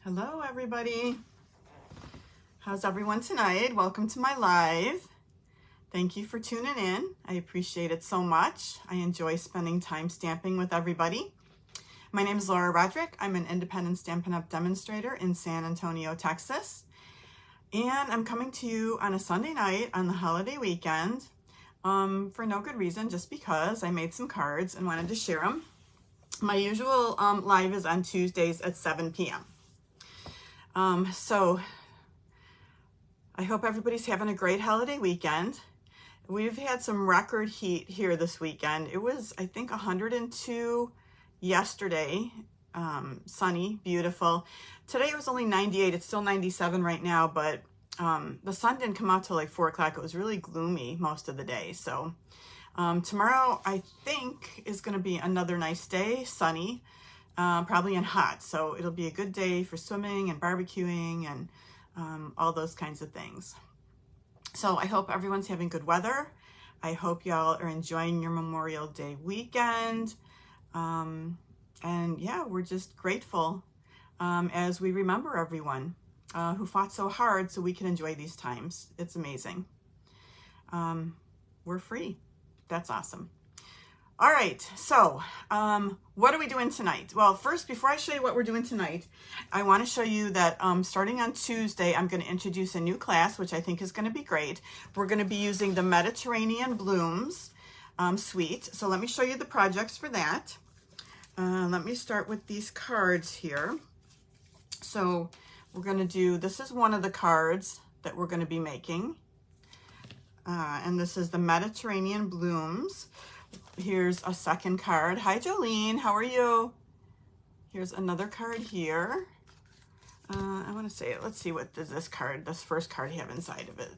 Hello everybody. How's everyone tonight? Welcome to my live. Thank you for tuning in. I appreciate it so much. I enjoy spending time stamping with everybody. My name is Laura Rodrick. I'm an independent Stampin' Up! Demonstrator in San Antonio, Texas. And I'm coming to you on a Sunday night on the holiday weekend for no good reason, just because I made some cards and wanted to share them. My usual live is on Tuesdays at 7 p.m. So I hope everybody's having a great holiday weekend. We've had some record heat here this weekend. It was, I think, 102 yesterday. Sunny, beautiful. Today it was only 98. It's still 97 right now, but the sun didn't come out till like 4 o'clock. It was really gloomy most of the day. So tomorrow, I think, is going to be another nice day, sunny, probably and hot. So it'll be a good day for swimming and barbecuing and all those kinds of things. So I hope everyone's having good weather. I hope y'all are enjoying your Memorial Day weekend. And yeah, we're just grateful as we remember everyone who fought so hard so we can enjoy these times. It's amazing. We're free. That's awesome. All right, so what are we doing tonight? Well, first, before I show you what we're doing tonight, I want to show you that starting on Tuesday, I'm going to introduce a new class, which I think is going to be great. We're going to be using the Mediterranean Blooms suite. So let me show you the projects for that. Let me start with these cards here. So we're going to do, this is one of the cards that we're going to be making. And this is the Mediterranean Blooms. Here's a second card. Hi, Jolene. How are you? Here's another card here. I want to say it. Let's see, what does this first card have inside of it?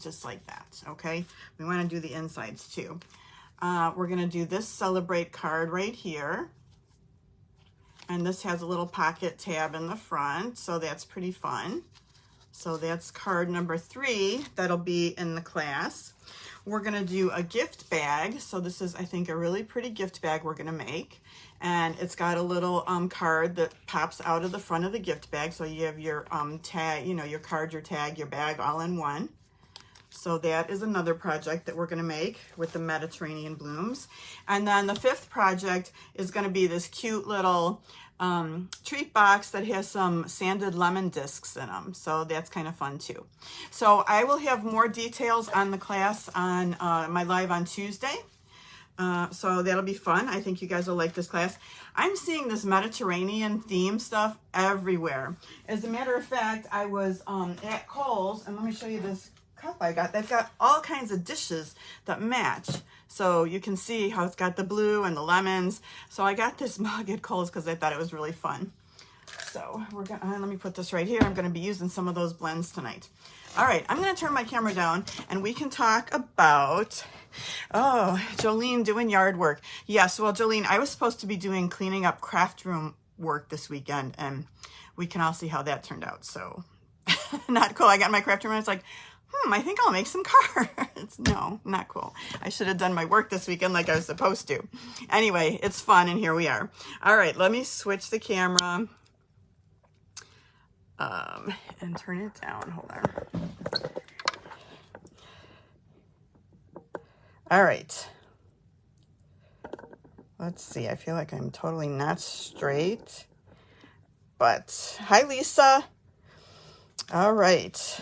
Just like that, okay? We want to do the insides too. We're going to do this Celebrate card right here. And this has a little pocket tab in the front, so that's pretty fun. So that's card number 3. That'll be in the class. We're going to do a gift bag. So this is, I think, a really pretty gift bag we're going to make. And it's got a little card that pops out of the front of the gift bag. So you have your tag, you know, your card, your tag, your bag all in one. So that is another project that we're going to make with the Mediterranean Blooms. And then the 5th project is going to be this cute little treat box that has some sanded lemon discs in them. So that's kind of fun too. So I will have more details on the class on my live on Tuesday. So that'll be fun. I think you guys will like this class. I'm seeing this Mediterranean theme stuff everywhere. As a matter of fact, I was at Kohl's, and let me show you this cup I got. They've got all kinds of dishes that match. So you can see how it's got the blue and the lemons. So I got this mug at Kohl's because I thought it was really fun. So we're gonna, let me put this right here. I'm gonna be using some of those blends tonight. All right, I'm gonna turn my camera down and we can talk about, oh, Jolene doing yard work. Yes, well, Jolene, I was supposed to be doing cleaning up craft room work this weekend, and we can all see how that turned out. So not cool. I got my craft room and it's like, I think I'll make some cards. No, not cool. I should have done my work this weekend like I was supposed to. Anyway, it's fun, and here we are. All right, let me switch the camera and turn it down. Hold on. All right. Let's see. I feel like I'm totally not straight. But hi, Lisa. All right.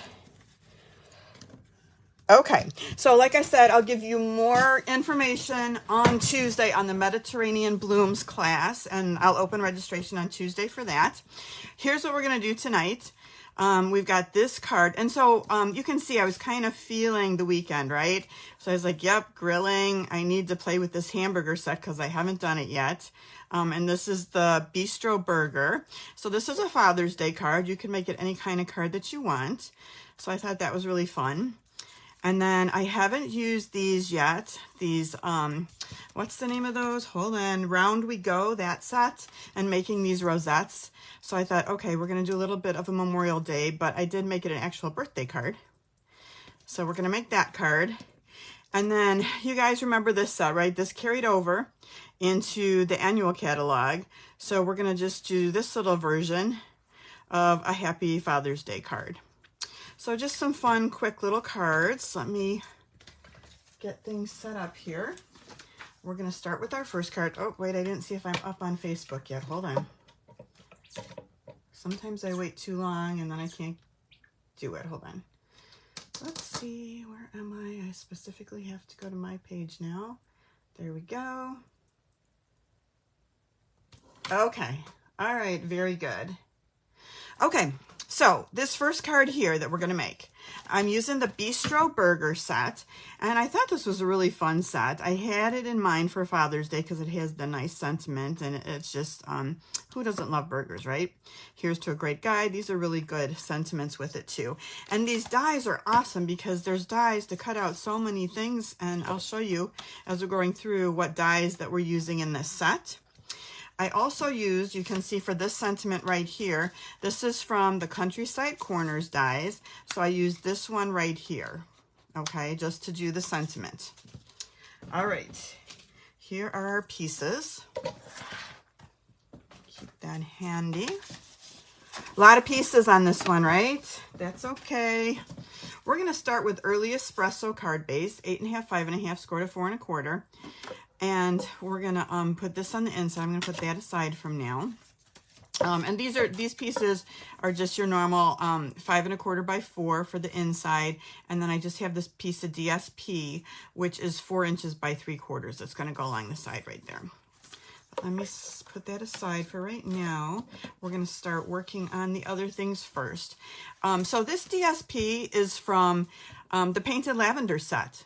Okay, so like I said, I'll give you more information on Tuesday on the Mediterranean Blooms class, and I'll open registration on Tuesday for that. Here's what we're going to do tonight. We've got this card, and so you can see I was kind of feeling the weekend, right? So I was like, yep, grilling. I need to play with this hamburger set because I haven't done it yet. And this is the Bistro Burger. So this is a Father's Day card. You can make it any kind of card that you want. So I thought that was really fun. And then I haven't used these yet. These, what's the name of those? Hold on. Round We Go, that set, and making these rosettes. So I thought, okay, we're going to do a little bit of a Memorial Day, but I did make it an actual birthday card. So we're going to make that card. And then you guys remember this set, right? This carried over into the annual catalog. So we're going to just do this little version of a happy Father's Day card. So just some fun, quick little cards. Let me get things set up here. We're going to start with our first card. Oh, wait, I didn't see if I'm up on Facebook yet. Hold on. Sometimes I wait too long and then I can't do it. Hold on. Let's see, where am I? I specifically have to go to my page now. There we go. Okay. All right, very good. Okay, so this first card here that we're going to make, I'm using the Bistro Burger set, and I thought this was a really fun set. I had it in mind for Father's Day because it has the nice sentiment, and it's just, who doesn't love burgers, right? Here's to a great guy. These are really good sentiments with it too. And these dies are awesome because there's dies to cut out so many things, and I'll show you as we're going through what dies that we're using in this set. I also used, you can see for this sentiment right here, this is from the Countryside Corners dies. So I used this one right here, okay, just to do the sentiment. All right, here are our pieces. Keep that handy. A lot of pieces on this one, right? That's okay. We're going to start with Early Espresso card base, 8.5, 5.5, score to 4 1/4. And we're gonna put this on the inside. I'm gonna put that aside from now. And these pieces are just your normal 5 1/4 by 4 for the inside. And then I just have this piece of DSP, which is 4 inches by 3/4. It's gonna go along the side right there. Let me put that aside for right now. We're gonna start working on the other things first. So this DSP is from the Painted Lavender set.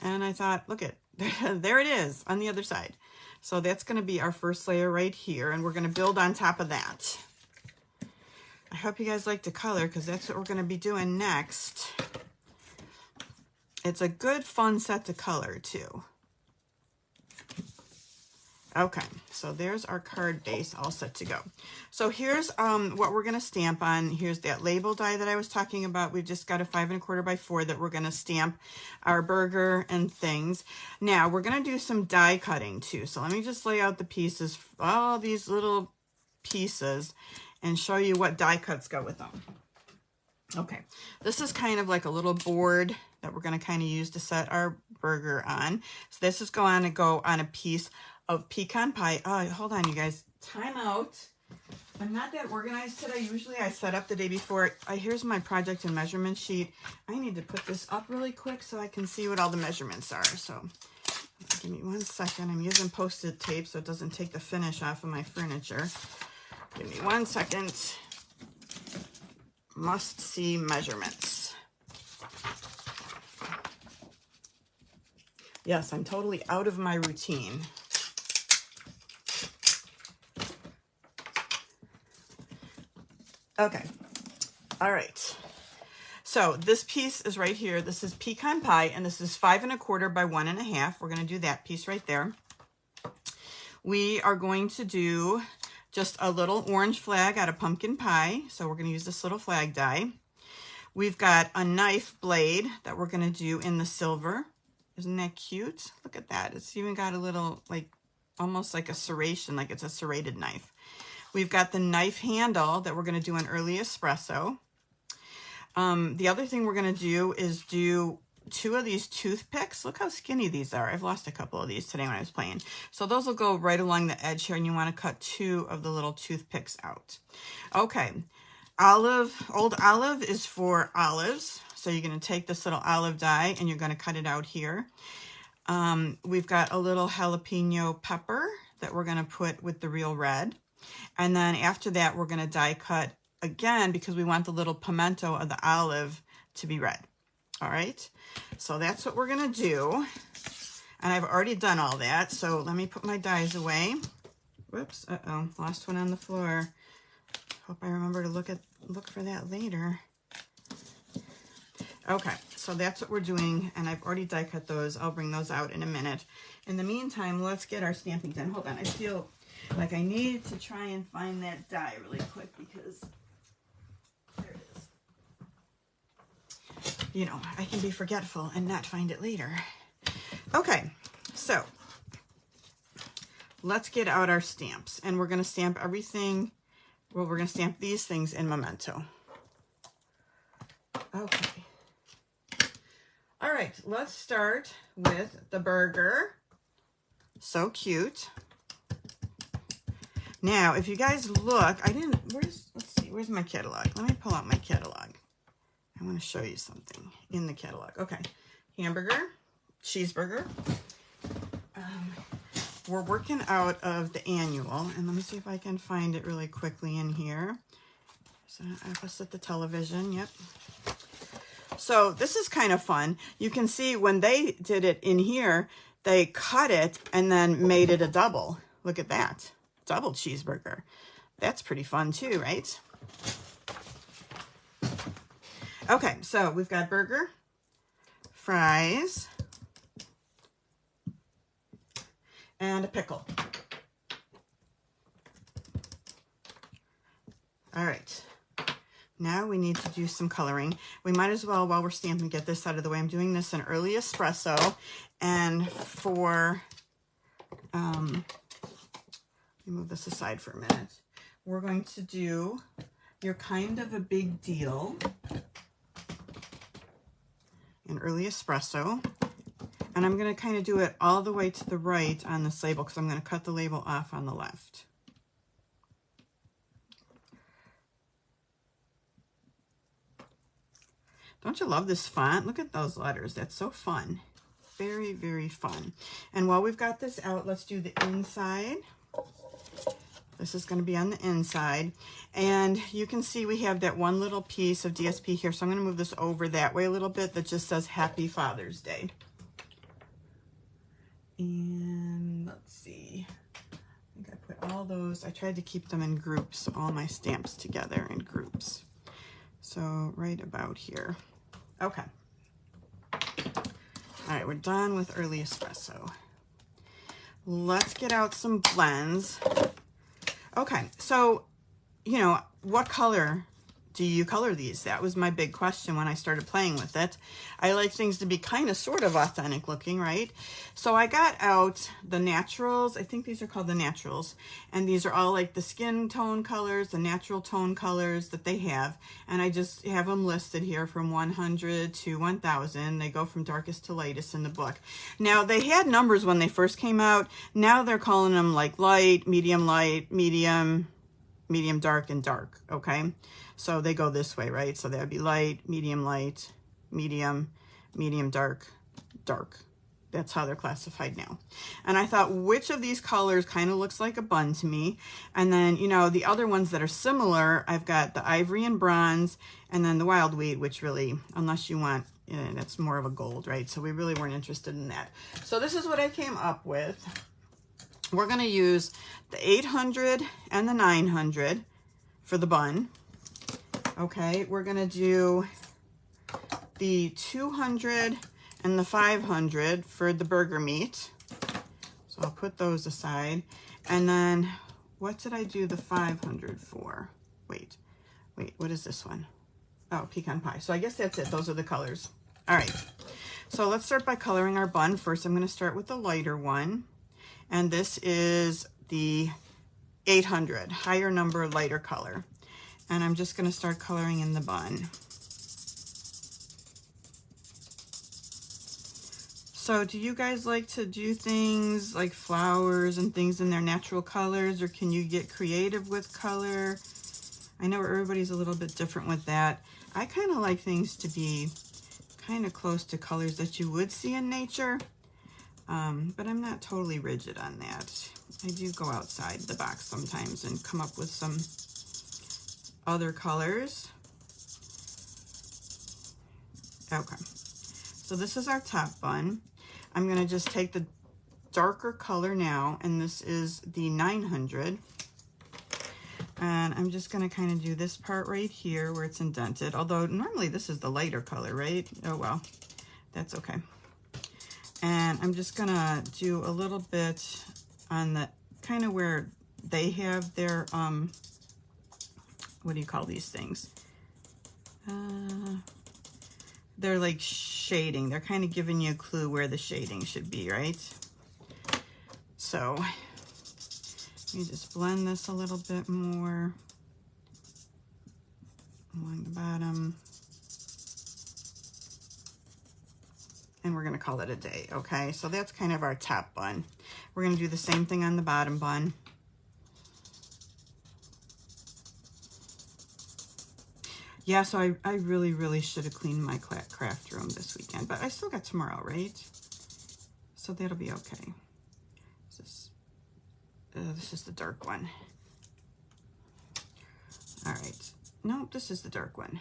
And I thought, look at, there it is on the other side. So that's going to be our first layer right here, and we're going to build on top of that. I hope you guys like the color because that's what we're going to be doing next. It's a good, fun set to color too. Okay, so there's our card base all set to go. So here's what we're going to stamp on. Here's that label die that I was talking about. We've just got a 5 1/4 by 4 that we're going to stamp our burger and things. Now we're going to do some die cutting too. So let me just lay out the pieces, all these little pieces, and show you what die cuts go with them. Okay, this is kind of like a little board that we're going to kind of use to set our burger on. So this is going to go on a piece of pecan pie. Oh, hold on, you guys. Time out. I'm not that organized today. Usually I set up the day before. Here's my project and measurement sheet. I need to put this up really quick so I can see what all the measurements are. So give me 1 second. I'm using Post-it tape so it doesn't take the finish off of my furniture. Give me 1 second. Must see measurements. Yes, I'm totally out of my routine. Okay, all right. So this piece is right here. This is pecan pie, and this is 5 1/4 by 1 1/2. We're gonna do that piece right there. We are going to do just a little orange flag out of pumpkin pie. So we're gonna use this little flag die. We've got a knife blade that we're gonna do in the silver. Isn't that cute? Look at that. It's even got a little, like, almost like a serration, like it's a serrated knife. We've got the knife handle that we're going to do in Early Espresso. The other thing we're going to do is do 2 of these toothpicks. Look how skinny these are. I've lost a couple of these today when I was playing. So those will go right along the edge here, and you want to cut 2 of the little toothpicks out. Okay, old olive is for olives. So you're going to take this little olive die and you're going to cut it out here. We've got a little jalapeno pepper that we're going to put with the real red. And then after that, we're going to die cut again because we want the little pimento of the olive to be red. All right, so that's what we're going to do. And I've already done all that. So let me put my dies away. Whoops, uh-oh, lost one on the floor. Hope I remember to look for that later. Okay, so that's what we're doing, and I've already die cut those. I'll bring those out in a minute. In the meantime, let's get our stamping done. Hold on, I feel like I need to try and find that die really quick because there it is. You know, I can be forgetful and not find it later. Okay, so let's get out our stamps, and we're going to stamp everything Well, we're going to stamp these things in Memento. Okay. All right, let's start with the burger. So cute. Now, if you guys look, let's see, where's my catalog? Let me pull out my catalog. I want to show you something in the catalog. Okay, hamburger, cheeseburger. We're working out of the annual, and let me see if I can find it really quickly in here. So opposite the television, yep. So this is kind of fun. You can see when they did it in here, they cut it and then made it a double. Look at that, double cheeseburger. That's pretty fun too, right? Okay, so we've got burger, fries, and a pickle. All right, now we need to do some coloring. We might as well, while we're stamping, get this out of the way. I'm doing this in early espresso, and for, let me move this aside for a minute. We're going to do You're Kind of a Big Deal in early espresso. And I'm going to kind of do it all the way to the right on this label because I'm going to cut the label off on the left. Don't you love this font? Look at those letters. That's so fun. Very, very fun. And while we've got this out, let's do the inside. This is going to be on the inside. And you can see we have that one little piece of DSP here. So I'm going to move this over that way a little bit that just says Happy Father's Day. And let's see. I think I put all those, I tried to keep them in groups, all my stamps together in groups. So right about here. Okay. All right, we're done with early espresso. Let's get out some blends. Okay, so, you know, what color do you color these? That was my big question when I started playing with it. I like things to be kind of sort of authentic looking, right? So I got out the naturals. I think these are called the naturals. And these are all like the skin tone colors, the natural tone colors that they have. And I just have them listed here from 100 to 1000. They go from darkest to lightest in the book. Now they had numbers when they first came out. Now they're calling them like light, medium, medium dark, and dark, okay? So they go this way, right? So that would be light, medium, medium dark, dark. That's how they're classified now. And I thought, which of these colors kind of looks like a bun to me? And then, you know, the other ones that are similar, I've got the ivory and bronze, and then the wild wheat, which really, unless you want, that's more of a gold, right? So we really weren't interested in that. So this is what I came up with. We're going to use the 800 and the 900 for the bun. Okay, we're going to do the 200 and the 500 for the burger meat. So I'll put those aside. And then what did I do the 500 for? Wait, what is this one? Oh, pecan pie. So I guess that's it. Those are the colors. All right, so let's start by coloring our bun. First, I'm going to start with the lighter one. And this is the 800, higher number, lighter color. And I'm just going to start coloring in the bun. So do you guys like to do things like flowers and things in their natural colors, or can you get creative with color? I know everybody's a little bit different with that. I kind of like things to be kind of close to colors that you would see in nature, but I'm not totally rigid on that. I do go outside the box sometimes and come up with some other colors. Okay, so this is our top bun. I'm going to just take the darker color now, and this is the 900. And I'm just going to kind of do this part right here where it's indented, although normally this is the lighter color, right? Oh well, that's okay. And I'm just going to do a little bit on the kind of where they have their what do you call these things? They're like shading. They're kind of giving you a clue where the shading should be, right? So let me just blend this a little bit more. along the bottom. And we're going to call it a day, okay? So that's kind of our top bun. We're going to do the same thing on the bottom bun. Yeah, so I really should have cleaned my craft room this weekend, but I still got tomorrow, right? So that'll be okay. This is the dark one. All right. No, this is the dark one.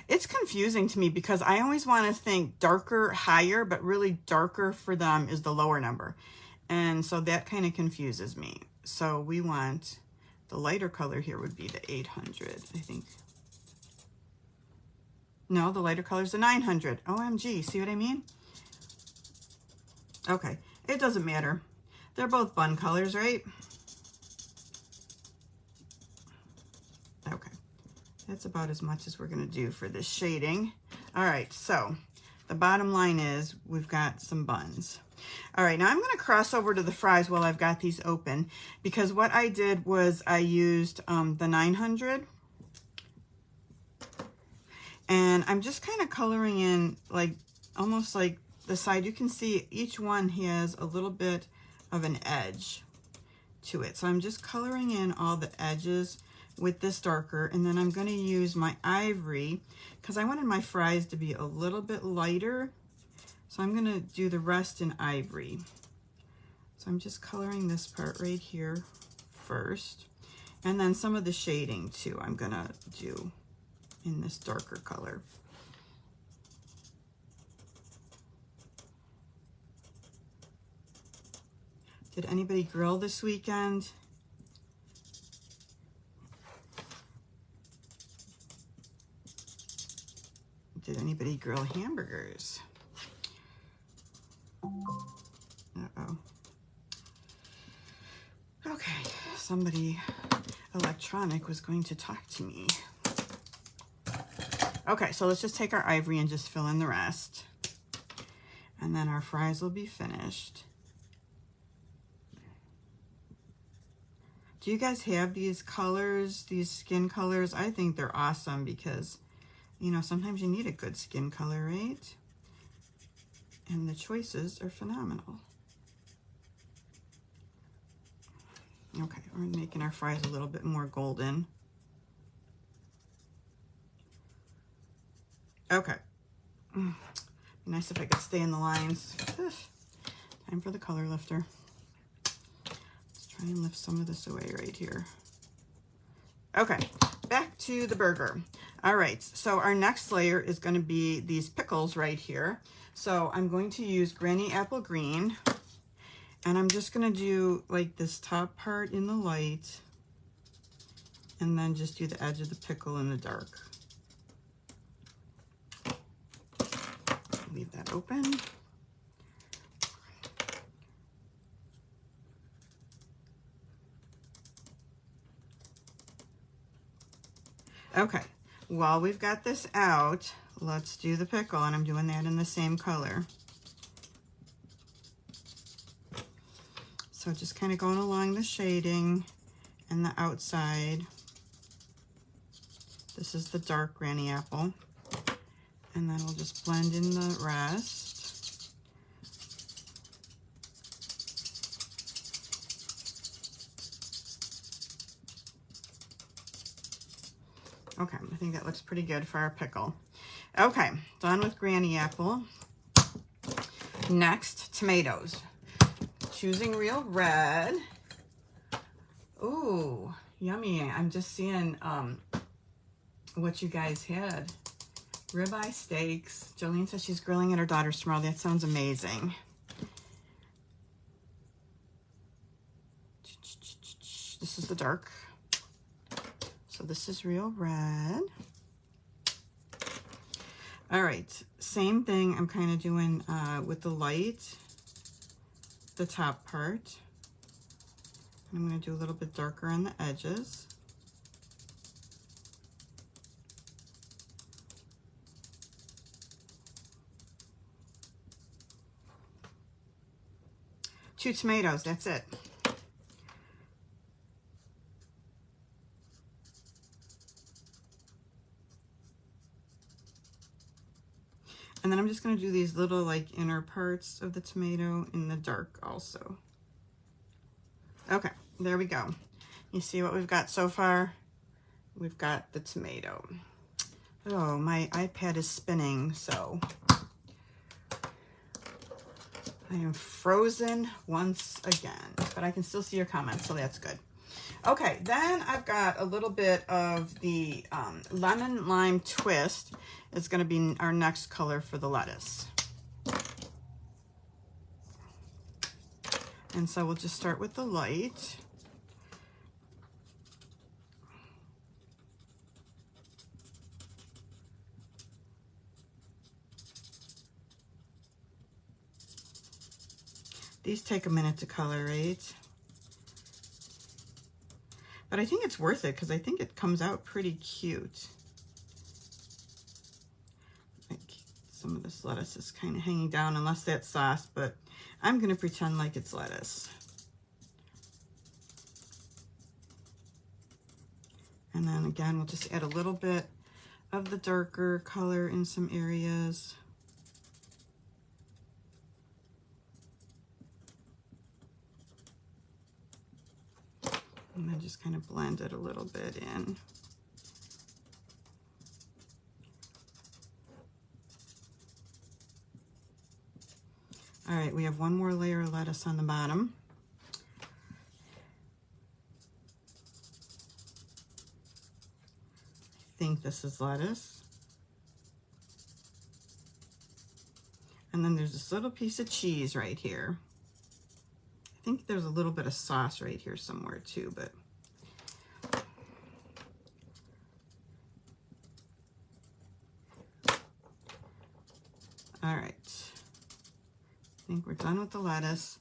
It's confusing to me because I always want to think darker, higher, but really darker for them is the lower number. And so that kind of confuses me. So we want the lighter color here would be the 800, I think. No, the lighter color is the 900. OMG, see what I mean? Okay, it doesn't matter. They're both bun colors, right? Okay, that's about as much as we're gonna do for this shading. All right, so the bottom line is we've got some buns. All right, now I'm gonna cross over to the fries while I've got these open, because what I did was I used the 900, and I'm just kind of coloring in like almost like the side. You can see each one has a little bit of an edge to it. So I'm just coloring in all the edges with this darker, and then I'm going to use my ivory because I wanted my fries to be a little bit lighter. So I'm going to do the rest in ivory. So I'm just coloring this part right here first, and then some of the shading too I'm going to do in this darker color. Did anybody grill this weekend? Did anybody grill hamburgers? Uh-oh. Okay, somebody electronic was going to talk to me. Okay, so let's just take our ivory and just fill in the rest. And then our fries will be finished. Do you guys have these colors, these skin colors? I think they're awesome because, you know, sometimes you need a good skin color, right? And the choices are phenomenal. Okay, we're making our fries a little bit more golden. Okay. Be nice if I could stay in the lines. Ugh. Time for the color lifter. Let's try and lift some of this away right here. Okay, back to the burger. All right, so our next layer is going to be these pickles right here. So I'm going to use Granny Apple Green, and I'm just going to do like this top part in the light, and then just do the edge of the pickle in the dark. Leave that open. Okay, while we've got this out, let's do the pickle, and I'm doing that in the same color. So just kind of going along the shading and the outside. This is the dark Granny Apple. And then we'll just blend in the rest. Okay, I think that looks pretty good for our pickle. Okay, done with Granny Apple. Next, tomatoes. Choosing Real Red. Ooh, yummy. I'm just seeing what you guys had. Ribeye steaks. Jolene says she's grilling at her daughter's tomorrow. That sounds amazing. This is the dark. So this is Real Red. All right, same thing I'm kind of doing with the light, the top part. I'm going to do a little bit darker on the edges. Two tomatoes, that's it. And then I'm just going to do these little like inner parts of the tomato in the dark also. Okay, there we go. You see what we've got so far? We've got the tomato. Oh, my iPad is spinning, so I am frozen once again, but I can still see your comments, so that's good. Okay, then I've got a little bit of the lemon lime twist. It's going to be our next color for the lettuce. And so we'll just start with the light. These take a minute to color, right? But I think it's worth it because I think it comes out pretty cute. Like some of this lettuce is kind of hanging down unless that's sauce, but I'm going to pretend like it's lettuce. And then again, we'll just add a little bit of the darker color in some areas. And then just kind of blend it a little bit in. All right, we have one more layer of lettuce on the bottom. I think this is lettuce. And then there's this little piece of cheese right here. I think there's a little bit of sauce right here somewhere too, but all right. I think we're done with the lettuce.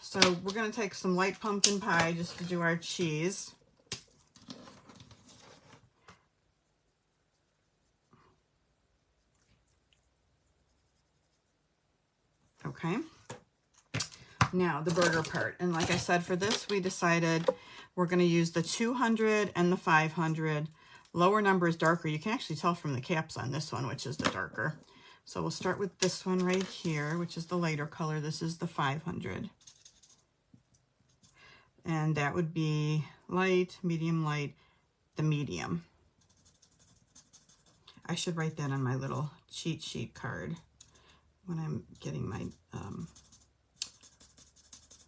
So we're going to take some light pumpkin pie just to do our cheese. Okay. Now the burger part, and like I said, for this we decided we're going to use the 200 and the 500. Lower number is darker. You can actually tell from the caps on this one which is the darker. So we'll start with this one right here, which is the lighter color. This is the 500. And that would be light, light, the medium. I should write that on my little cheat sheet card when I'm getting my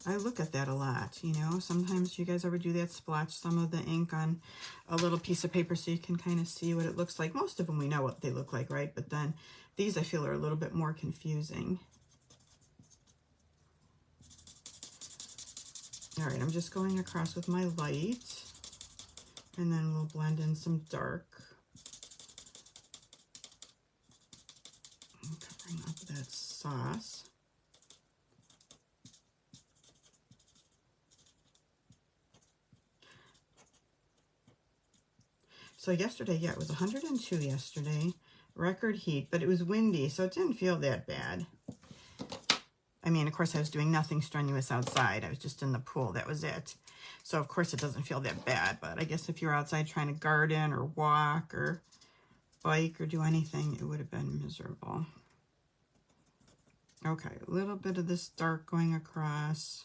I look at that a lot, you know. Sometimes you guys ever do that, splotch some of the ink on a little piece of paper so you can kind of see what it looks like. Most of them we know what they look like, right? But then these I feel are a little bit more confusing. All right, I'm just going across with my light, and then we'll blend in some dark. I'm covering up that sauce. So yesterday, yeah, it was 102 yesterday, record heat, but it was windy, so it didn't feel that bad. I mean, of course, I was doing nothing strenuous outside. I was just in the pool. That was it. So, of course, it doesn't feel that bad, but I guess if you're outside trying to garden or walk or bike or do anything, it would have been miserable. Okay, a little bit of this dark going across.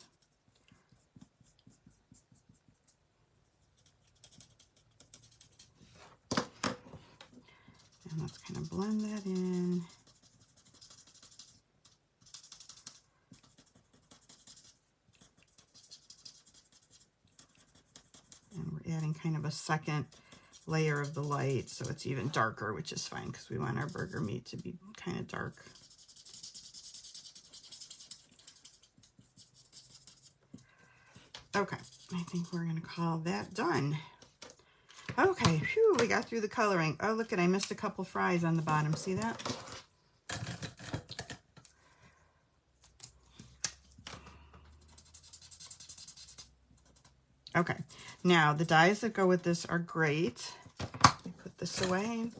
And let's kind of blend that in. And we're adding kind of a second layer of the light so it's even darker, which is fine because we want our burger meat to be kind of dark. Okay, I think we're going to call that done. Okay, phew, we got through the coloring. Oh, look at, I missed a couple fries on the bottom. See that? Okay, now the dies that go with this are great. Let me put this away.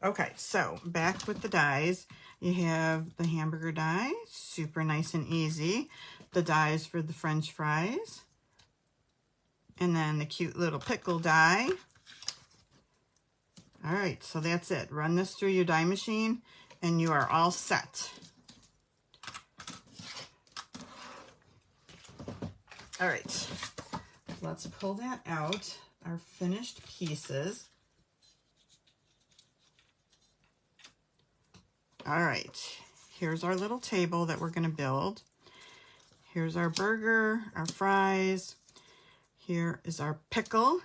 Okay, so back with the dies. You have the hamburger die, super nice and easy. The dies for the French fries. and then the cute little pickle die. All right, so that's it. Run this through your die machine and you are all set. All right, let's pull that out, our finished pieces. All right, here's our little table that we're gonna build. Here's our burger, our fries. Here is our pickle.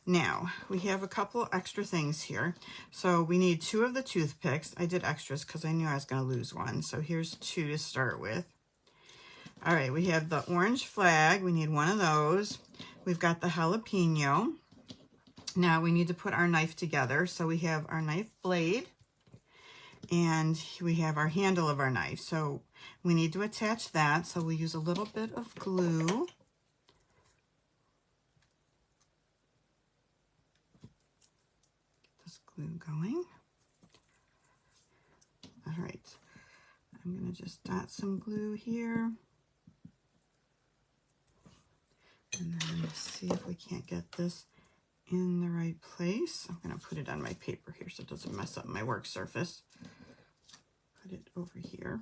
Now, we have a couple extra things here. So we need 2 of the toothpicks. I did extras because I knew I was gonna lose one. So here's 2 to start with. All right, we have the orange flag. We need 1 of those. We've got the jalapeno. Now we need to put our knife together. So we have our knife blade and we have our handle of our knife. So we need to attach that. So we use a little bit of glue. Get this glue going. All right, I'm gonna just dot some glue here. And then see if we can't get this in the right place. I'm going to put it on my paper here so it doesn't mess up my work surface. Put it over here.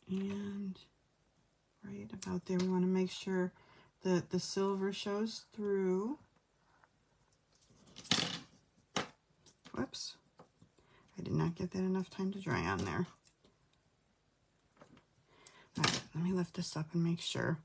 And right about there, we want to make sure that the silver shows through. Whoops. I did not get that enough time to dry on there. All right, let me lift this up and make sure.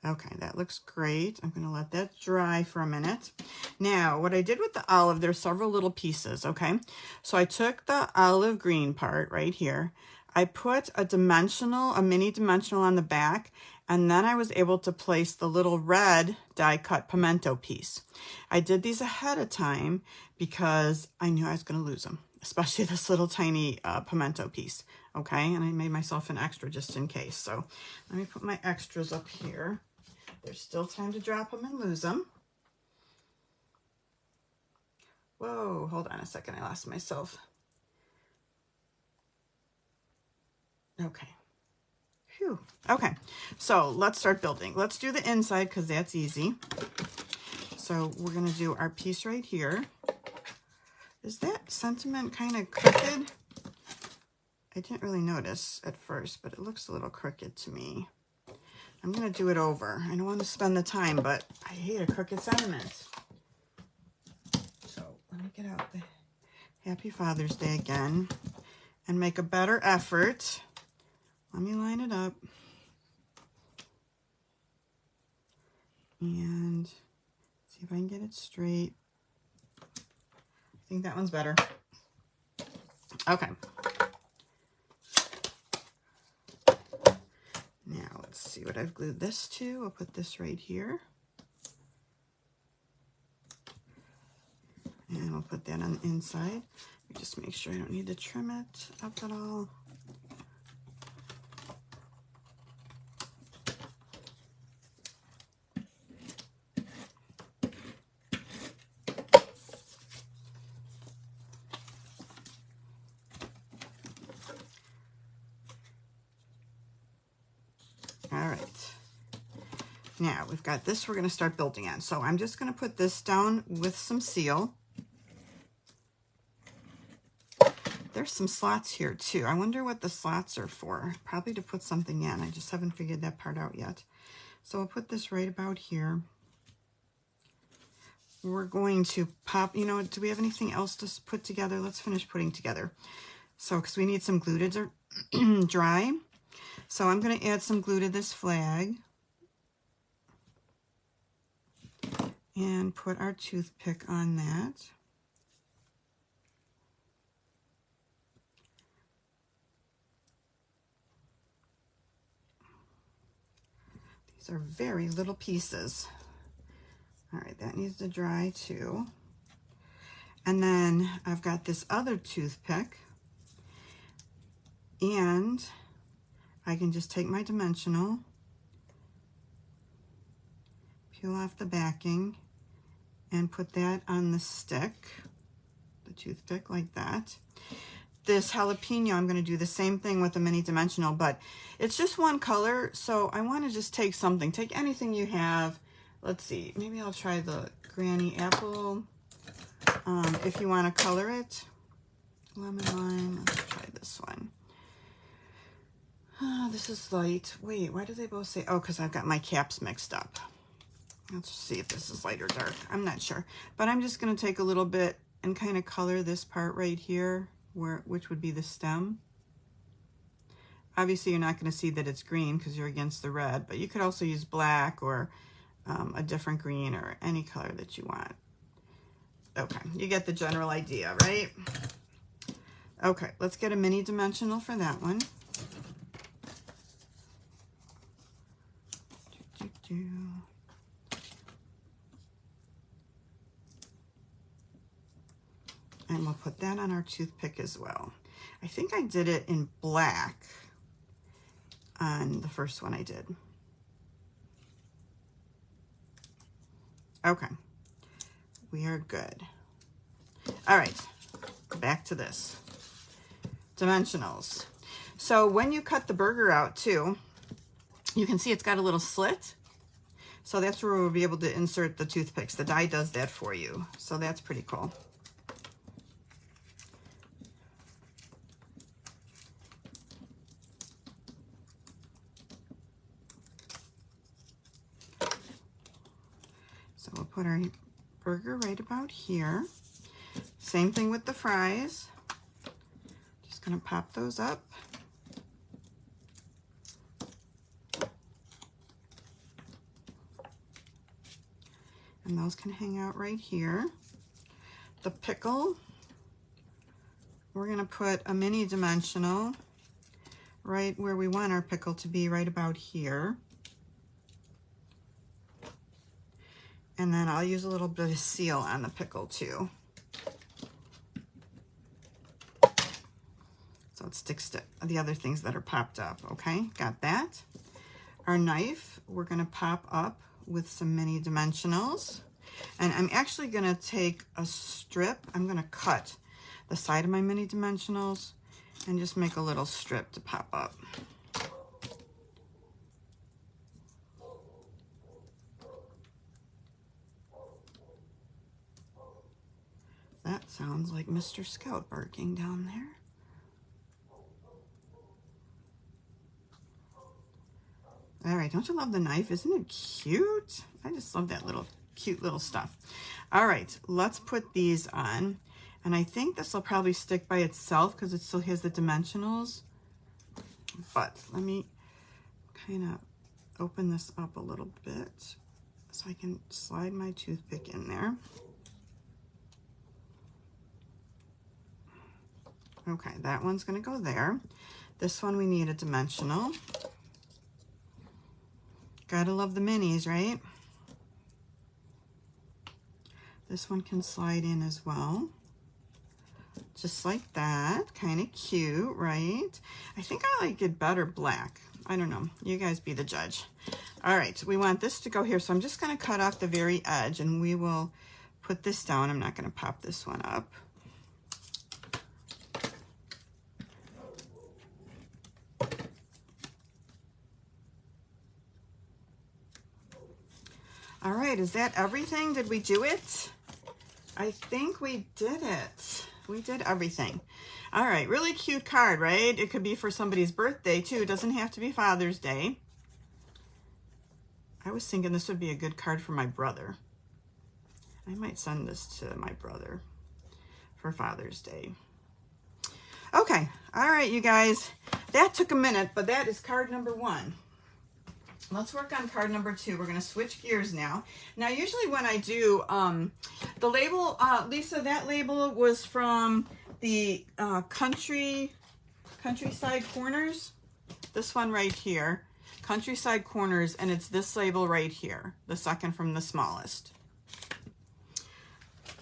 Okay, that looks great. I'm gonna let that dry for a minute. Now, what I did with the olive, there's several little pieces, okay? So I took the olive green part right here. I put a mini dimensional on the back, and then I was able to place the little red die cut pimento piece. I did these ahead of time because I knew I was gonna lose them, especially this little tiny pimento piece, okay? And I made myself an extra just in case. So let me put my extras up here. There's still time to drop them and lose them. Whoa, hold on a second, I lost myself. Okay. Phew. Okay, so let's start building. Let's do the inside because that's easy. So we're gonna do our piece right here. Is that sentiment kind of crooked? I didn't really notice at first, but it looks a little crooked to me. I'm gonna do it over. I don't want to spend the time, but I hate a crooked sentiment. So let me get out the Happy Father's Day again and make a better effort. Let me line it up. And see if I can get it straight. I think that one's better. Okay. Now let's see what I've glued this to. I'll put this right here. And we'll put that on the inside. Just make sure I don't need to trim it up at all. All right, now we've got this we're going to start building on. So I'm just going to put this down with some seal. There's some slots here too. I wonder what the slots are for. Probably to put something in. I just haven't figured that part out yet. So I'll put this right about here. We're going to pop, you know, do we have anything else to put together? Let's finish putting together. So, because we need some glue to dry. So I'm going to add some glue to this flag and put our toothpick on that. These are very little pieces. All right, that needs to dry too. And then I've got this other toothpick, and I can just take my dimensional, peel off the backing, and put that on the stick, the toothpick like that. this jalapeno, I'm going to do the same thing with the mini dimensional, but it's just one color, so I want to just take something. Take anything you have. Let's see, maybe I'll try the Granny Apple. If you want to color it, lemon lime, let's try this one. This is light. Wait, why do they both say, oh, because I've got my caps mixed up. Let's see if this is light or dark. I'm not sure, but I'm just going to take a little bit and kind of color this part right here, which would be the stem. Obviously, you're not going to see that it's green because you're against the red, but you could also use black or a different green or any color that you want. Okay, you get the general idea, right? Okay, let's get a mini dimensional for that one. And we'll put that on our toothpick as well. I think I did it in black on the first one I did. Okay, we are good. All right, back to this. Dimensionals. So when you cut the burger out too, you can see it's got a little slit. So that's where we'll be able to insert the toothpicks. The die does that for you. So that's pretty cool. So we'll put our burger right about here. Same thing with the fries. Just gonna pop those up. And those can hang out right here. The pickle, we're gonna put a mini dimensional right where we want our pickle to be, right about here. And then I'll use a little bit of seal on the pickle too. So it sticks to the other things that are popped up, okay? Got that. Our knife, we're gonna pop up with some mini dimensionals. And I'm actually gonna take a strip, I'm gonna cut the side of my mini dimensionals and just make a little strip to pop up. That sounds like Mr. Scout barking down there. All right, don't you love the knife? Isn't it cute? I just love that little cute little stuff. All right, let's put these on. And I think this will probably stick by itself because it still has the dimensionals. But let me kind of open this up a little bit so I can slide my toothpick in there. Okay, that one's gonna go there. This one we need a dimensional. Gotta love the minis, right? This one can slide in as well. Just like that, kind of cute, right? I think I like it better black. I don't know, you guys be the judge. All right, we want this to go here, so I'm just gonna cut off the very edge and we will put this down. I'm not gonna pop this one up. All right, is that everything? Did we do it? I think we did it. We did everything. All right, really cute card, right? It could be for somebody's birthday too. It doesn't have to be Father's Day. I was thinking this would be a good card for my brother. I might send this to my brother for Father's Day. Okay, all right, you guys. That took a minute, but that is card number 1. Let's work on card number 2. We're going to switch gears now. Now, usually when I do the label, Lisa, that label was from the Countryside Corners. This one right here, Countryside Corners, and it's this label right here, the second from the smallest.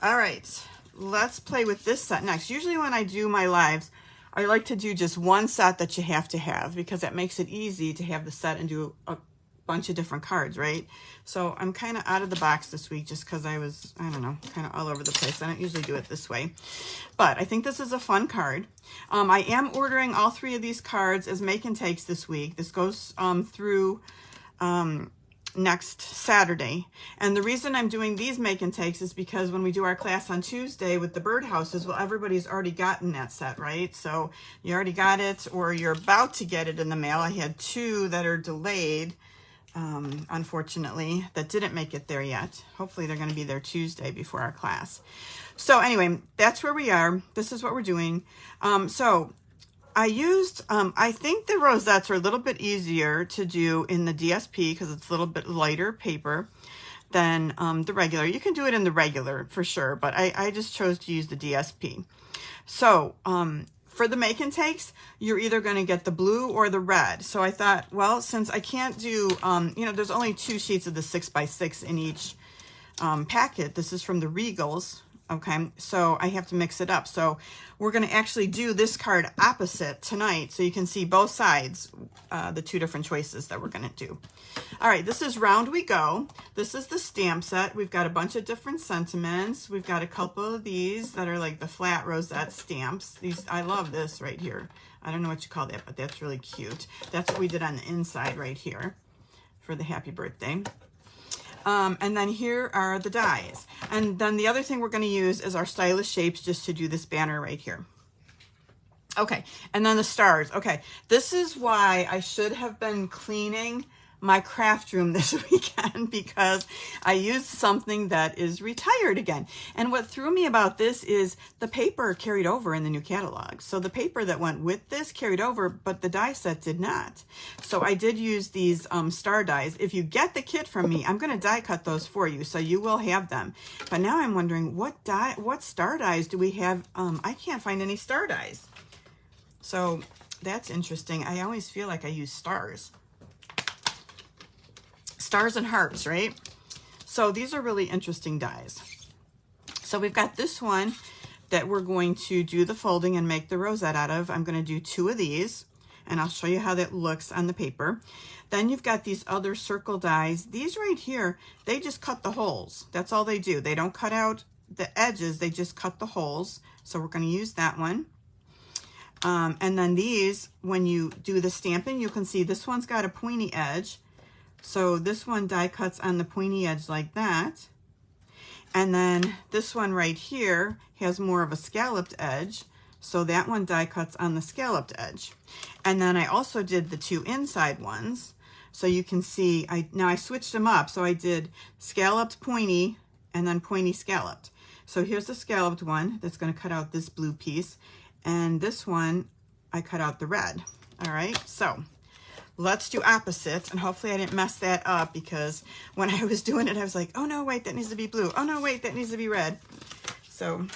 All right, let's play with this set next. Usually when I do my lives, I like to do just one set that you have to have because that makes it easy to have the set and do a bunch of different cards, right? So I'm kind of out of the box this week just because I was, I don't know, kind of all over the place. I don't usually do it this way, but I think this is a fun card. I am ordering all 3 of these cards as make and takes this week. This goes through next Saturday. And the reason I'm doing these make and takes is because when we do our class on Tuesday with the birdhouses, well, everybody's already gotten that set, right? So you already got it, or you're about to get it in the mail. I had 2 that are delayed, unfortunately, that didn't make it there yet. Hopefully they're going to be there Tuesday before our class. So anyway, that's where we are. This is what we're doing. So I used, I think the rosettes are a little bit easier to do in the DSP because it's a little bit lighter paper than the regular. You can do it in the regular for sure, but I just chose to use the DSP. So for the make and takes, you're either going to get the blue or the red. So I thought, well, since I can't do, you know, there's only 2 sheets of the 6x6 in each packet. This is from the Regals. Okay, so I have to mix it up. So we're going to actually do this card opposite tonight so you can see both sides, the 2 different choices that we're going to do. All right, this is Round We Go. This is the stamp set. We've got a bunch of different sentiments. We've got a couple of these that are like the flat rosette stamps. These, I love this right here. I don't know what you call that, but that's really cute. That's what we did on the inside right here for the happy birthday. And then here are the dies. And then the other thing we're going to use is our stylish shapes just to do this banner right here. Okay, and then the stars. Okay, this is why I should have been cleaning my craft room this weekend, because I used something that is retired again. And what threw me about this is the paper carried over in the new catalog. So the paper that went with this carried over, but the die set did not. So I did use these star dies. If you get the kit from me, I'm going to die cut those for you, so you will have them. But now I'm wondering what star dies do we have? I can't find any star dies. So that's interesting. I always feel like I use stars. Stars and hearts, right? So these are really interesting dies. So we've got this one that we're going to do the folding and make the rosette out of. I'm going to do 2 of these, and I'll show you how that looks on the paper. Then you've got these other circle dies. These right here, they just cut the holes. That's all they do. They don't cut out the edges, they just cut the holes. So we're going to use that one. And then these, when you do the stamping, you can see this one's got a pointy edge. So this one die cuts on the pointy edge like that. And then this one right here has more of a scalloped edge. So that one die cuts on the scalloped edge. And then I also did the 2 inside ones. So you can see, now I switched them up. So I did scalloped pointy and then pointy scalloped. So here's the scalloped one that's going to cut out this blue piece. And this one, I cut out the red. All right, so let's do opposites, and hopefully I didn't mess that up, because when I was doing it, I was like, oh no, wait, that needs to be blue. Oh no, wait, that needs to be red. So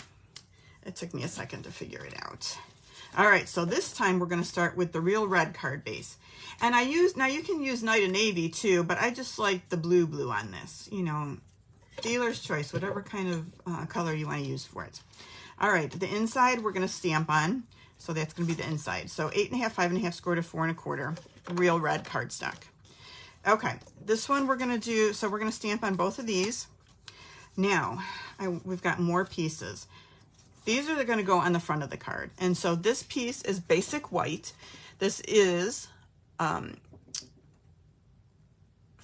it took me a second to figure it out. All right, so this time we're going to start with the real red card base. And I used, now you can use Night of Navy too, but I just like the blue on this, you know, dealer's choice, whatever kind of color you want to use for it. All right, the inside we're going to stamp on. So that's going to be the inside. So 8.5, 5.5 score to 4 1/4. Real red cardstock. Okay, this one we're going to do, so we're going to stamp on both of these. Now, we've got more pieces. These are going to go on the front of the card. And so this piece is basic white. This is 5.5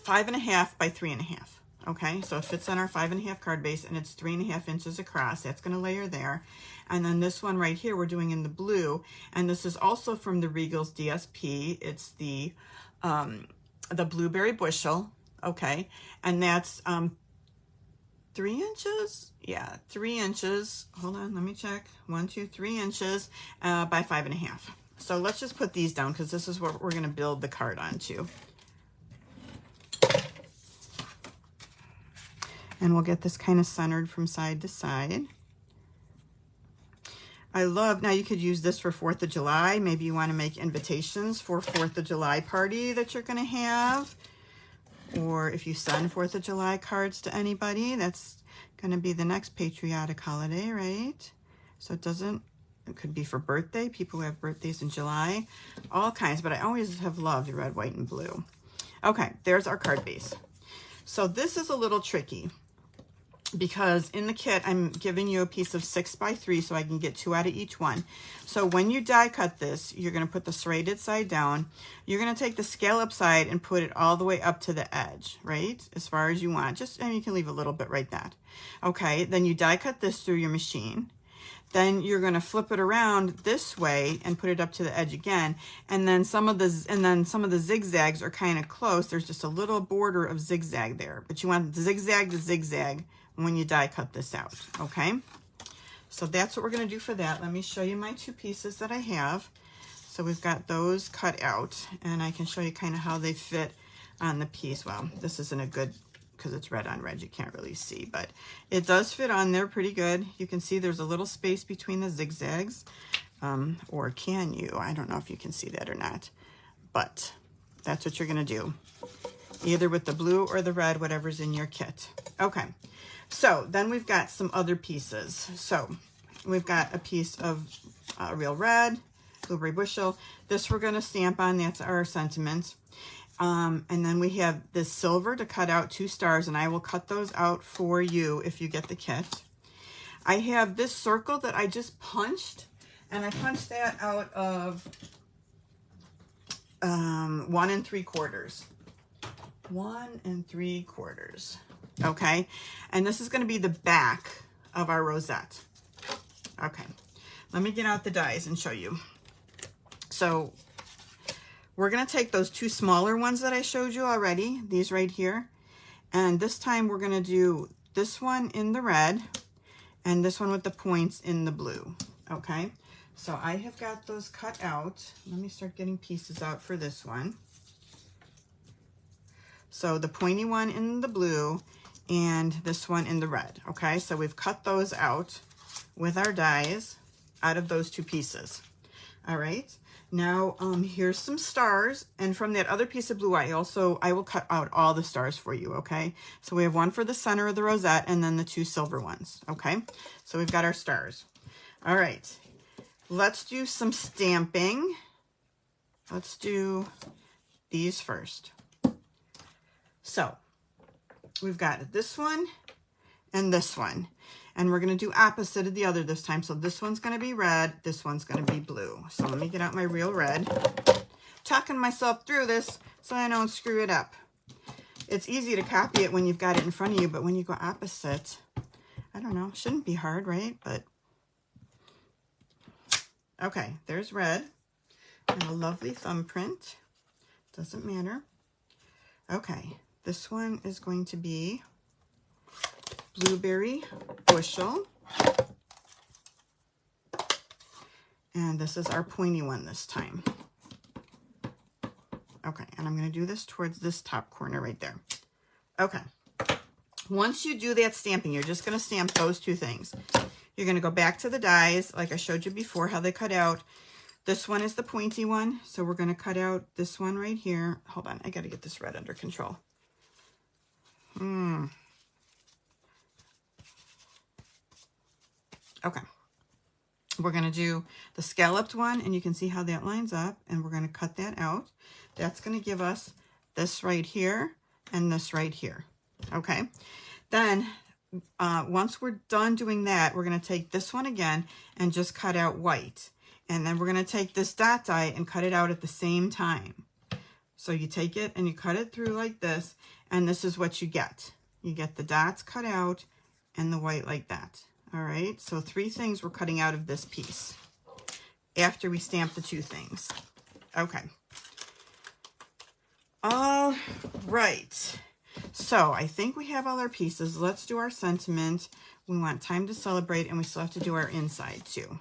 by 3.5. Okay, so it fits on our 5.5 card base, and it's 3.5 inches across. That's going to layer there. And then this one right here we're doing in the blue, and this is also from the Regals DSP. It's the blueberry bushel. Okay, and that's 3 inches. Yeah, 3 inches. Hold on, let me check. 1, 2, 3 inches by 5.5. So let's just put these down, because this is what we're going to build the card onto. And we'll get this kind of centered from side to side. I love, now you could use this for 4th of July. Maybe you want to make invitations for 4th of July party that you're going to have. Or if you send 4th of July cards to anybody, that's going to be the next patriotic holiday, right? So it could be for birthday, people who have birthdays in July, all kinds. But I always have loved red, white, and blue. Okay, there's our card base. So this is a little tricky because in the kit, I'm giving you a piece of 6x3 so I can get 2 out of each one. So when you die cut this, you're going to put the serrated side down. You're going to take the scallop side and put it all the way up to the edge, right? As far as you want. Just, and you can leave a little bit right that. Okay, then you die cut this through your machine. Then you're going to flip it around this way and put it up to the edge again. And then some of the zigzags are kind of close. There's just a little border of zigzag there, but you want the zigzag to zigzag when you die cut this out. Okay, so that's what we're going to do for that. Let me show you my 2 pieces that I have. So we've got those cut out, and I can show you kind of how they fit on the piece. Well, this isn't a good, because it's red on red, you can't really see, but it does fit on there pretty good. You can see there's a little space between the zigzags, or can you? I don't know if you can see that or not, but that's what you're going to do, either with the blue or the red, whatever's in your kit. Okay, so then we've got some other pieces. So we've got a piece of real red, blueberry bushel. This we're going to stamp on, that's our sentiment. And then we have this silver to cut out 2 stars, and I will cut those out for you if you get the kit. I have this circle that I just punched, and I punched that out of 1 3/4. 1 3/4. Okay, and this is going to be the back of our rosette. Okay, let me get out the dies and show you. So we're going to take those 2 smaller ones that I showed you already, these right here, and this time we're going to do this one in the red and this one with the points in the blue. Okay, so I have got those cut out. Let me start getting pieces out for this one. So the pointy one in the blue and this one in the red. Okay, so we've cut those out with our dies out of those 2 pieces. All right, now here's some stars, and from that other piece of blue I will cut out all the stars for you. Okay, so we have one for the center of the rosette and then the 2 silver ones. Okay, so we've got our stars. All right, let's do some stamping. Let's do these first. So we've got this one and this one, and we're going to do opposite of the other this time. So this one's going to be red, this one's going to be blue. So let me get out my real red, talking myself through this so I don't screw it up. It's easy to copy it when you've got it in front of you, but when you go opposite, I don't know, shouldn't be hard, right? But okay, there's red and a lovely thumbprint. Doesn't matter. Okay, this one is going to be blueberry bushel, and this is our pointy one this time. Okay, and I'm going to do this towards this top corner right there. Okay, once you do that stamping, you're just going to stamp those 2 things. You're going to go back to the dies like I showed you before how they cut out. This one is the pointy one, so we're going to cut out this one right here. Hold on, I got to get this red under control. Okay, we're going to do the scalloped one, and you can see how that lines up, and we're going to cut that out. That's going to give us this right here and this right here. Okay, then once we're done doing that, we're going to take this one again and just cut out white, and then we're going to take this dot die and cut it out at the same time. So you take it and you cut it through like this, and this is what you get. You get the dots cut out and the white like that. All right, so 3 things we're cutting out of this piece after we stamp the 2 things. Okay. All right. So I think we have all our pieces. Let's do our sentiment. We want time to celebrate, and we still have to do our inside too.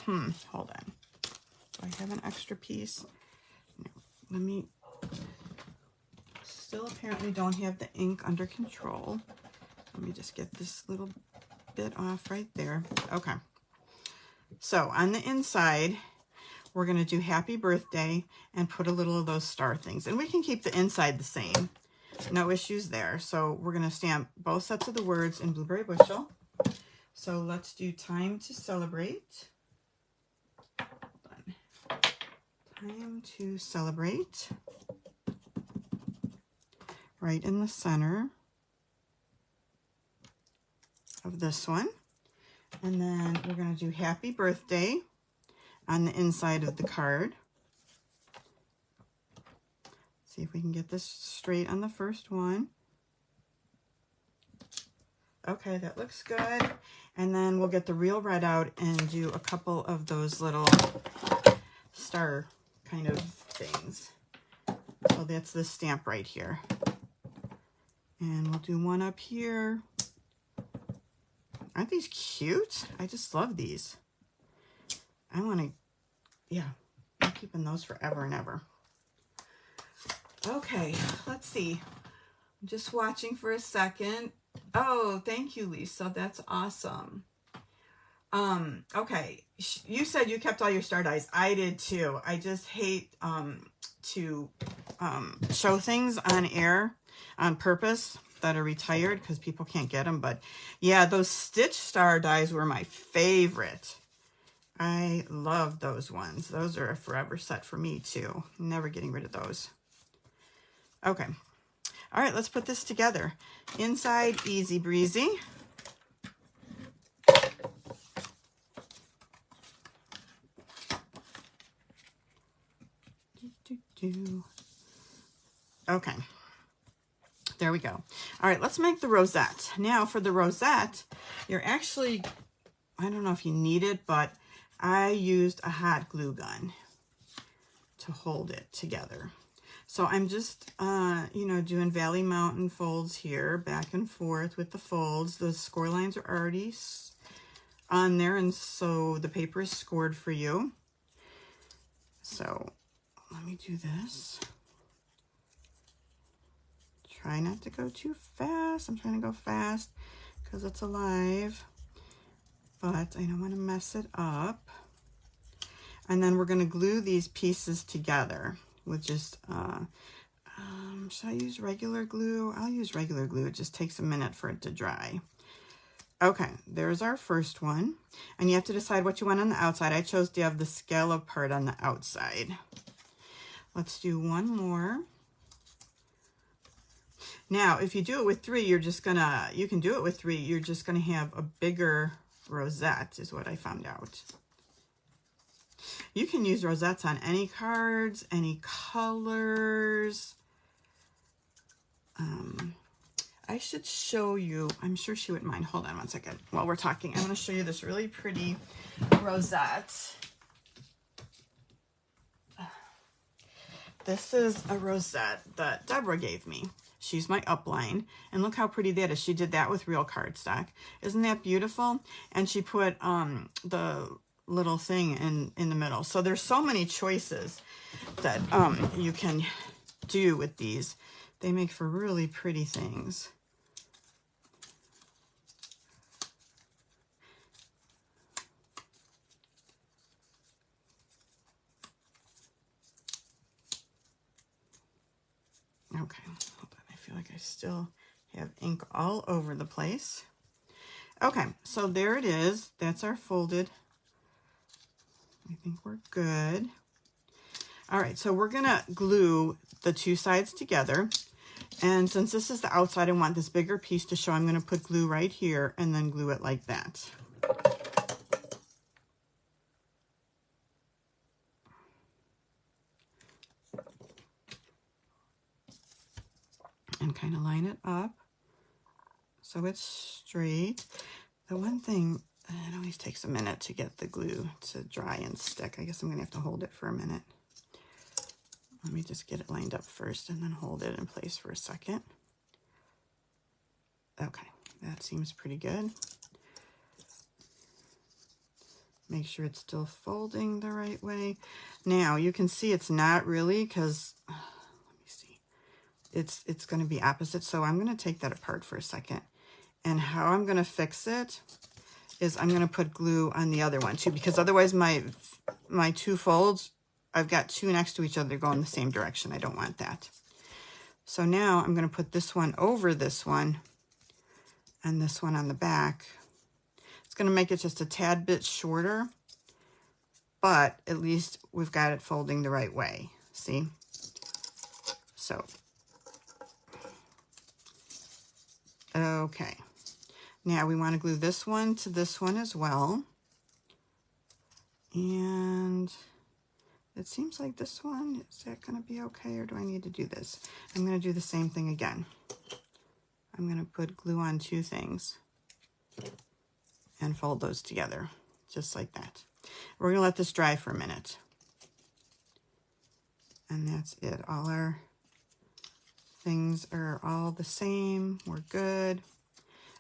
Hold on. Do I have an extra piece? No. Let me, still apparently don't have the ink under control. Let me just get this little bit off right there. Okay. So on the inside, we're going to do happy birthday and put a little of those star things. And we can keep the inside the same. No issues there. So we're going to stamp both sets of the words in blueberry bushel. So let's do time to celebrate. Hold on. I am to celebrate right in the center of this one. And then we're going to do happy birthday on the inside of the card. See if we can get this straight on the first one. Okay, that looks good. And then we'll get the real red out and do a couple of those little star kind of things. So that's the stamp right here. And we'll do one up here. Aren't these cute? I just love these. I want to, yeah, I'm keeping those forever and ever. Okay, let's see. I'm just watching for a second. Oh, thank you, Lisa. That's awesome. Okay, you said you kept all your star dies. I did too. I just hate to show things on air on purpose that are retired because people can't get them. But yeah, those stitch star dies were my favorite. I love those ones. Those are a forever set for me too. Never getting rid of those. Okay. All right, let's put this together. Inside, easy breezy. Okay, there we go. All right, let's make the rosette. Now for the rosette, you're actually, I don't know if you need it, but I used a hot glue gun to hold it together. So I'm just, you know, doing Valley Mountain folds here, back and forth with the folds. The score lines are already on there, and so the paper is scored for you. So let me do this. Try not to go too fast. I'm trying to go fast because it's alive, but I don't want to mess it up. And then we're going to glue these pieces together with just, should I use regular glue? I'll use regular glue. It just takes a minute for it to dry. Okay, there's our first one. And you have to decide what you want on the outside. I chose to have the scallop part on the outside. Let's do one more. Now, if you do it with 3, you're just gonna, you can do it with 3, you're just gonna have a bigger rosette, is what I found out. You can use rosettes on any cards, any colors. I should show you, I'm sure she wouldn't mind. Hold on one second while we're talking. I'm gonna show you this really pretty rosette. This is a rosette that Deborah gave me. She's my upline, and look how pretty that is. She did that with real cardstock. Isn't that beautiful? And she put the little thing in the middle. So there's so many choices that you can do with these. They make for really pretty things. Okay, hold on. I feel like I still have ink all over the place. Okay, so there it is. That's our folded. I think we're good. All right, so we're gonna glue the 2 sides together. And since this is the outside, I want this bigger piece to show. I'm gonna put glue right here and then glue it like that. And kind of line it up so it's straight. The one thing, it always takes a minute to get the glue to dry and stick. I guess I'm gonna have to hold it for a minute. Let me just get it lined up first and then hold it in place for a second. Okay, that seems pretty good. Make sure it's still folding the right way. Now you can see it's not really, because let me see, it's going to be opposite. So I'm going to take that apart for a second. And how I'm going to fix it is I'm going to put glue on the other one too, because otherwise my 2 folds, I've got 2 next to each other going the same direction. I don't want that. So now I'm going to put this one over this one and this one on the back. It's going to make it just a tad bit shorter. but at least we've got it folding the right way. See? So, okay. Now we want to glue this one to this one as well. And it seems like this one, is that going to be okay, or do I need to do this? I'm going to do the same thing again. I'm going to put glue on two things and fold those together, just like that. We're going to let this dry for a minute. And that's it. All our things are all the same. We're good.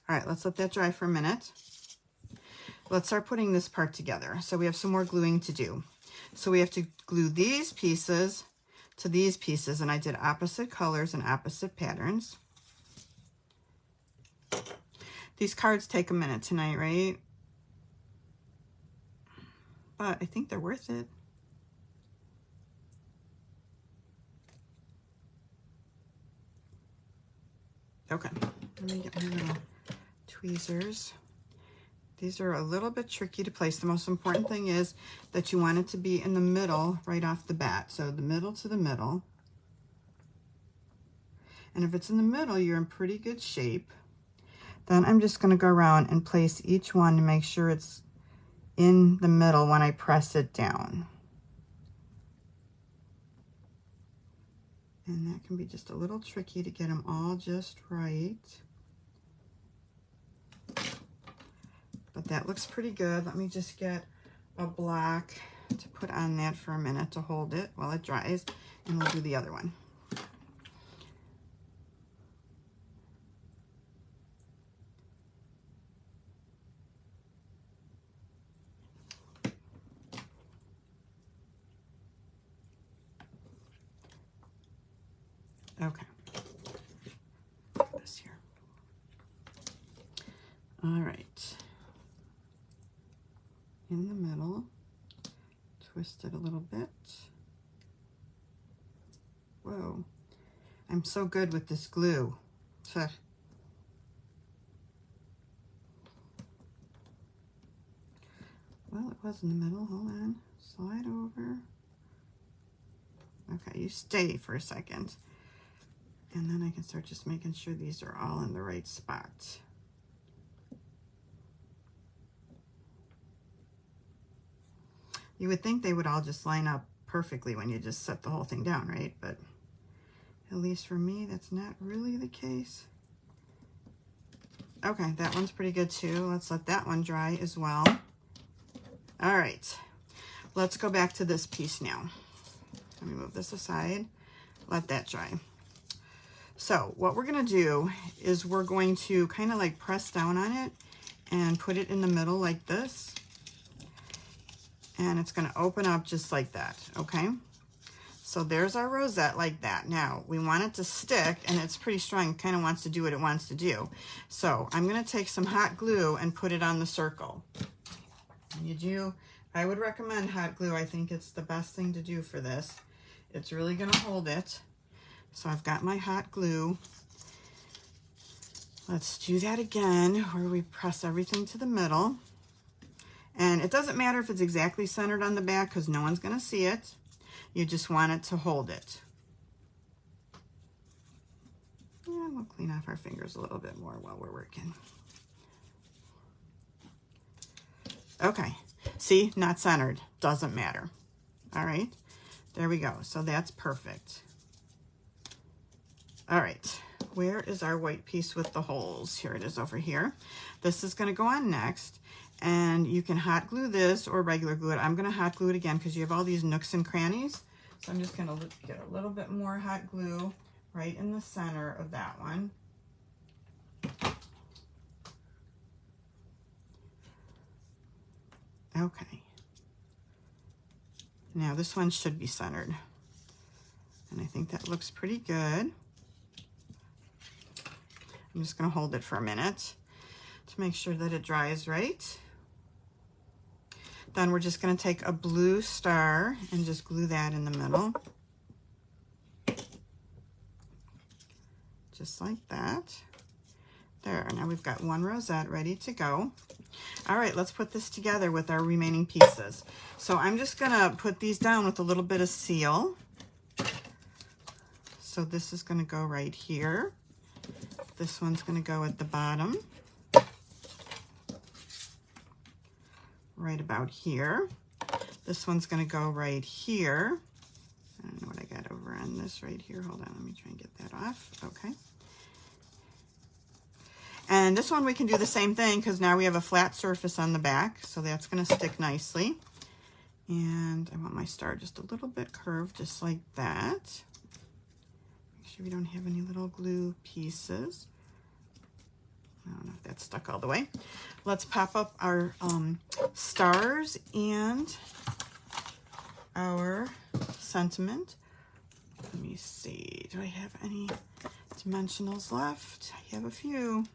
All right, let's let that dry for a minute. Let's start putting this part together. So we have some more gluing to do. So we have to glue these pieces to these pieces, and I did opposite colors and opposite patterns. These cards take a minute tonight, right? But I think they're worth it. Okay, let me get my little tweezers. These are a little bit tricky to place. The most important thing is that you want it to be in the middle right off the bat. So the middle to the middle. And if it's in the middle, you're in pretty good shape. Then I'm just going to go around and place each one to make sure it's in the middle when I press it down. And that can be just a little tricky to get them all just right. But that looks pretty good. Let me just get a block to put on that for a minute to hold it while it dries, and we'll do the other one. Okay. Put this here. All right. In the middle, twist it a little bit. Whoa, I'm so good with this glue. Well, it was in the middle. Hold on, slide over. Okay, you stay for a second. And then I can start just making sure these are all in the right spot. You would think they would all just line up perfectly when you just set the whole thing down, right? But at least for me, that's not really the case. Okay, that one's pretty good too. Let's let that one dry as well. All right, let's go back to this piece now. Let me move this aside, let that dry. So what we're gonna do is we're going to kind of like press down on it and put it in the middle like this. And it's going to open up just like that, okay? So there's our rosette like that. Now, we want it to stick, and it's pretty strong. It kind of wants to do what it wants to do. So I'm going to take some hot glue and put it on the circle. And I would recommend hot glue. I think it's the best thing to do for this. It's really going to hold it. So I've got my hot glue. Let's do that again, where we press everything to the middle. And it doesn't matter if it's exactly centered on the back because no one's going to see it. You just want it to hold it. Yeah, we'll clean off our fingers a little bit more while we're working. Okay, see, not centered, doesn't matter. All right, there we go. So that's perfect. All right, where is our white piece with the holes? Here it is over here. This is going to go on next. And you can hot glue this or regular glue it. I'm going to hot glue it again because you have all these nooks and crannies. So I'm just going to get a little bit more hot glue right in the center of that one. Okay. Now this one should be centered. And I think that looks pretty good. I'm just going to hold it for a minute to make sure that it dries right. Then we're just going to take a blue star and just glue that in the middle. Just like that. There, now we've got one rosette ready to go. All right, let's put this together with our remaining pieces. So I'm just gonna put these down with a little bit of seal. So this is gonna go right here. This one's gonna go at the bottom. Right about here. This one's gonna go right here. I don't know what I got over on this right here. Hold on, let me try and get that off. Okay. And this one we can do the same thing because now we have a flat surface on the back, so that's going to stick nicely. And I want my star just a little bit curved, just like that. Make sure we don't have any little glue pieces. I don't know if that's stuck all the way. Let's pop up our stars and our sentiment. Let me see, do I have any dimensionals left? I have a few.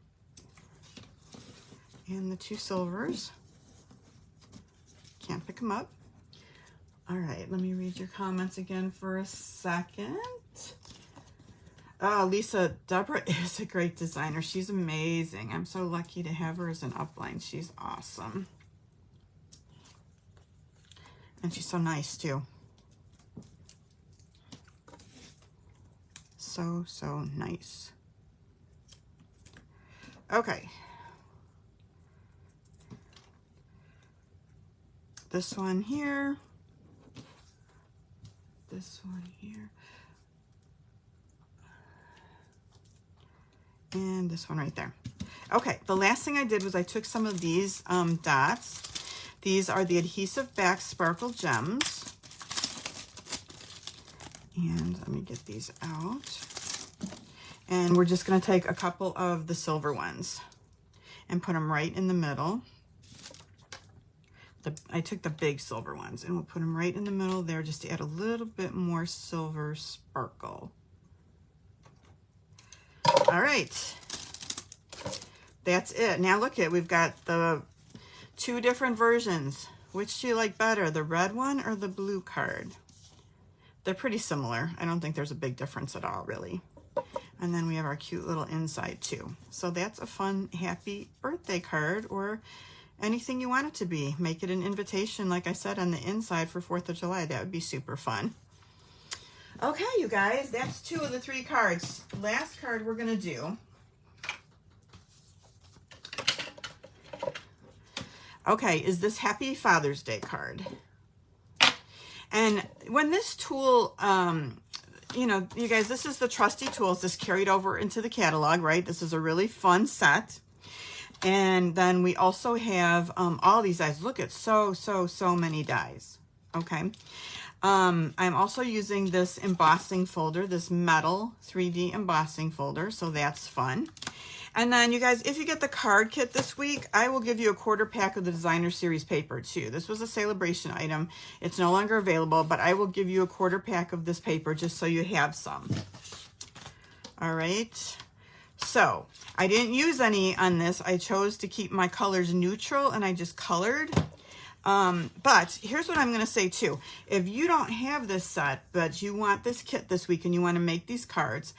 And the two silvers. Can't pick them up. All right, let me read your comments again for a second. Oh, Lisa, Deborah is a great designer. She's amazing. I'm so lucky to have her as an upline. She's awesome. And she's so nice too. So, so nice. Okay. This one here, this one here, and this one right there. Okay, the last thing I did was I took some of these dots. These are the adhesive back sparkle gems. And let me get these out. And we're just gonna take a couple of the silver ones and put them right in the middle. I took the big silver ones and we'll put them right in the middle there just to add a little bit more silver sparkle. All right, that's it. Now look at, we've got the two different versions. Which do you like better, the red one or the blue card? They're pretty similar. I don't think there's a big difference at all, really. And then we have our cute little inside too. So that's a fun, happy birthday card, or anything you want it to be. Make it an invitation, like I said, on the inside for 4th of July. That would be super fun. Okay, you guys, that's 2 of the 3 cards. Last card we're gonna do. Okay, is this Happy Father's Day card. And when this tool, you know, you guys, this is the Trusty tools. This carried over into the catalog, right? This is a really fun set. And then we also have all these dies. Look at so many dies. Okay. I'm also using this embossing folder, this metal 3D embossing folder. So that's fun. And then you guys, if you get the card kit this week, I will give you a 1/4 pack of the designer series paper too. This was a celebration item. It's no longer available, but I will give you a 1/4 pack of this paper just so you have some. All right. So I didn't use any on this. I chose to keep my colors neutral and I just colored. But here's what I'm going to say too. If you don't have this set, but you want this kit this week and you want to make these cards,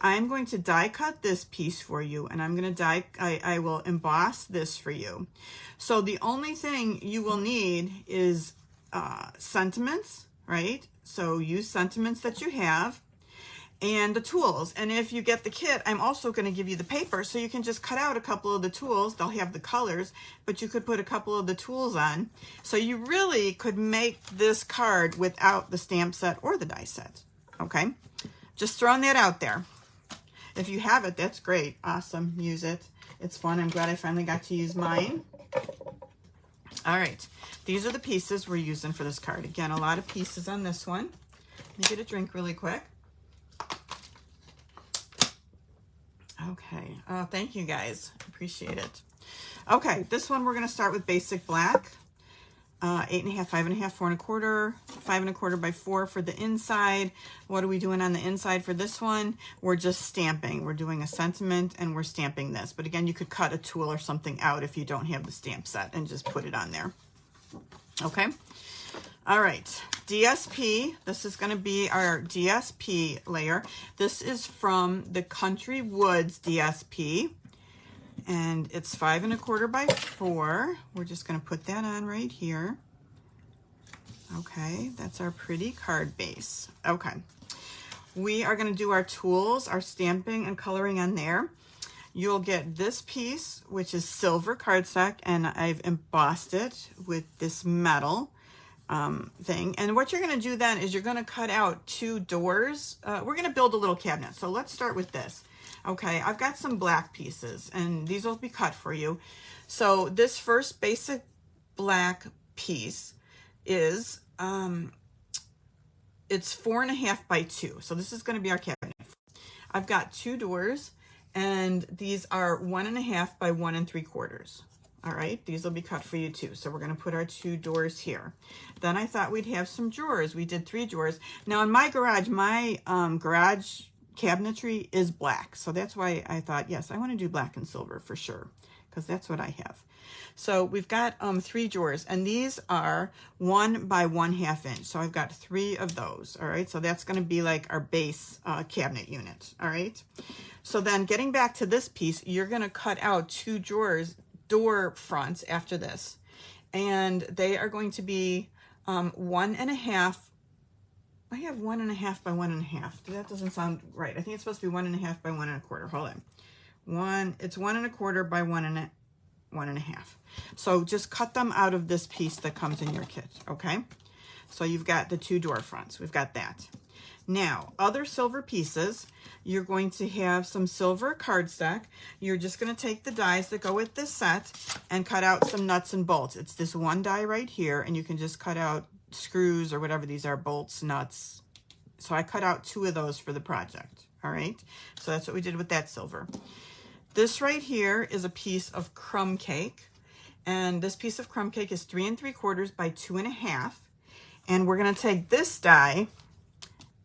I'm going to die cut this piece for you, and I'm going to I will emboss this for you. So the only thing you will need is sentiments, right? So use sentiments that you have and the tools. And if you get the kit, I'm also going to give you the paper, so you can just cut out a couple of the tools. They'll have the colors, but you could put a couple of the tools on. So you really could make this card without the stamp set or the die set, okay? Just throwing that out there. If you have it, that's great. Awesome. Use it. It's fun. I'm glad I finally got to use mine. All right. These are the pieces we're using for this card. Again, a lot of pieces on this one. Let me get a drink really quick. Okay. Oh, thank you guys. Appreciate it. Okay. This one we're going to start with basic black. 8.5, 5.5, 4 1/4, 5 1/4 by 4 for the inside. What are we doing on the inside for this one? We're just stamping. We're doing a sentiment and we're stamping this. But again, you could cut a tool or something out if you don't have the stamp set and just put it on there. Okay. All right. DSP. This is going to be our DSP layer. This is from the Country Woods DSP. and it's 5 1/4 by 4. We're just going to put that on right here. Okay, that's our pretty card base. Okay, we are going to do our tools, our stamping and coloring on there. You'll get this piece, which is silver cardstock, and I've embossed it with this metal thing. And what you're going to do then is you're going to cut out 2 doors. We're going to build a little cabinet. So let's start with this. Okay, I've got some black pieces, and these will be cut for you. So this first basic black piece is, it's 4 1/2 by 2. So this is going to be our cabinet. I've got 2 doors, and these are 1 1/2 by 1 3/4. All right, these will be cut for you too. So we're going to put our 2 doors here. Then I thought we'd have some drawers. We did 3 drawers. Now in my garage garage cabinetry is black. So that's why I thought, yes, I want to do black and silver for sure, because that's what I have. So we've got 3 drawers, and these are 1 by 1/2 inch. So I've got 3 of those. All right, so that's going to be like our base cabinet unit. All right, so then getting back to this piece, you're going to cut out 2 door fronts after this, and they are going to be 1 1/2. I have 1 1/2 by 1 1/2. That doesn't sound right. I think it's supposed to be 1 1/2 by 1 1/4. Hold on. It's 1 1/4 by 1 1/2. So just cut them out of this piece that comes in your kit. Okay. So you've got the 2 door fronts. We've got that. Now, other silver pieces, you're going to have some silver cardstock. You're just going to take the dies that go with this set and cut out some nuts and bolts. It's this one die right here, and you can just cut out screws or whatever these are, bolts, nuts. So I cut out 2 of those for the project. All right, so that's what we did with that silver. This right here is a piece of crumb cake, and this piece of crumb cake is 3 3/4 by 2 1/2. And we're going to take this die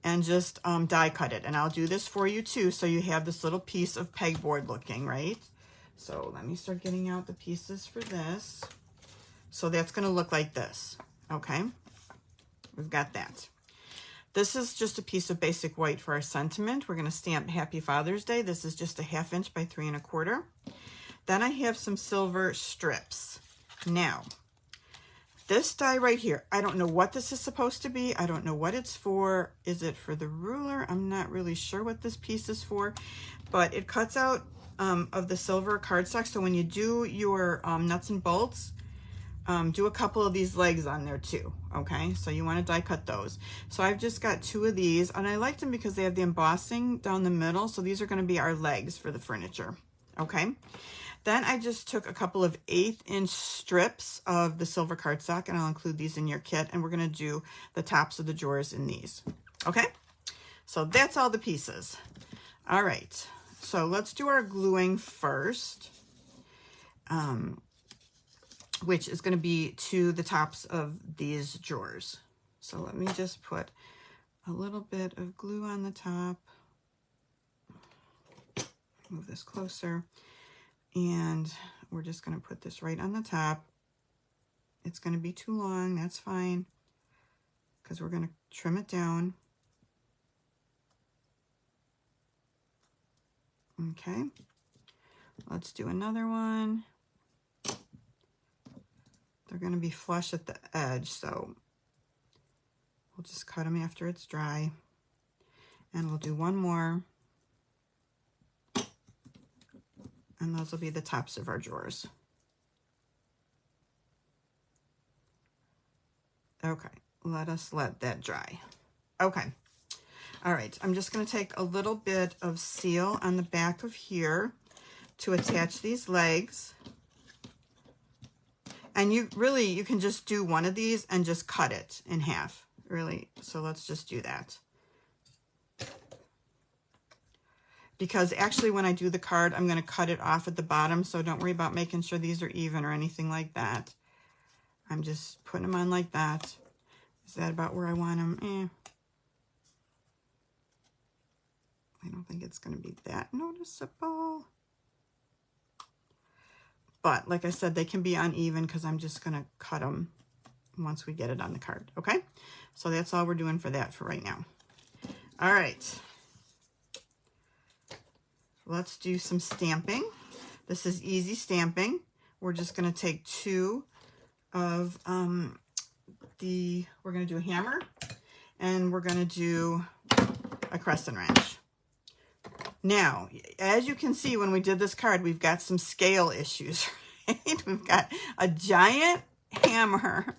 and just die cut it. And I'll do this for you too, so you have this little piece of pegboard looking, right? So let me start getting out the pieces for this. So that's going to look like this. Okay, we've got that. This is just a piece of basic white for our sentiment. We're going to stamp Happy Father's Day. This is just a 1/2 inch by 3 1/4. Then I have some silver strips. Now, this die right here, I don't know what this is supposed to be. I don't know what it's for. Is it for the ruler? I'm not really sure what this piece is for, but it cuts out of the silver cardstock. So when you do your nuts and bolts, do a couple of these legs on there too. Okay, so you want to die cut those. So I've just got 2 of these, and I like them because they have the embossing down the middle. So these are going to be our legs for the furniture. Okay. Then I just took a couple of 1/8 inch strips of the silver cardstock, and I'll include these in your kit, and we're going to do the tops of the drawers in these. Okay, so that's all the pieces. All right, so let's do our gluing first, which is going to be to the tops of these drawers. So let me just put a little bit of glue on the top. Move this closer. And we're just going to put this right on the top. It's going to be too long. That's fine, because we're going to trim it down. Okay. Let's do another one. They're going to be flush at the edge, so we'll just cut them after it's dry. And we'll do one more. And those will be the tops of our drawers. Okay, let that dry. Okay, all right, I'm just going to take a little bit of seal on the back of here to attach these legs. And you can just do one of these and just cut it in half, really. So let's just do that. Because actually when I do the card, I'm going to cut it off at the bottom, so don't worry about making sure these are even or anything like that. I'm just putting them on like that. Is that about where I want them? I don't think it's going to be that noticeable. But like I said, they can be uneven because I'm just going to cut them once we get it on the card. Okay, so that's all we're doing for that for right now. All right. Let's do some stamping. This is easy stamping. We're just going to take 2 of we're going to do a hammer, and we're going to do a crescent wrench. Now, as you can see, when we did this card, we've got some scale issues, right? We've got a giant hammer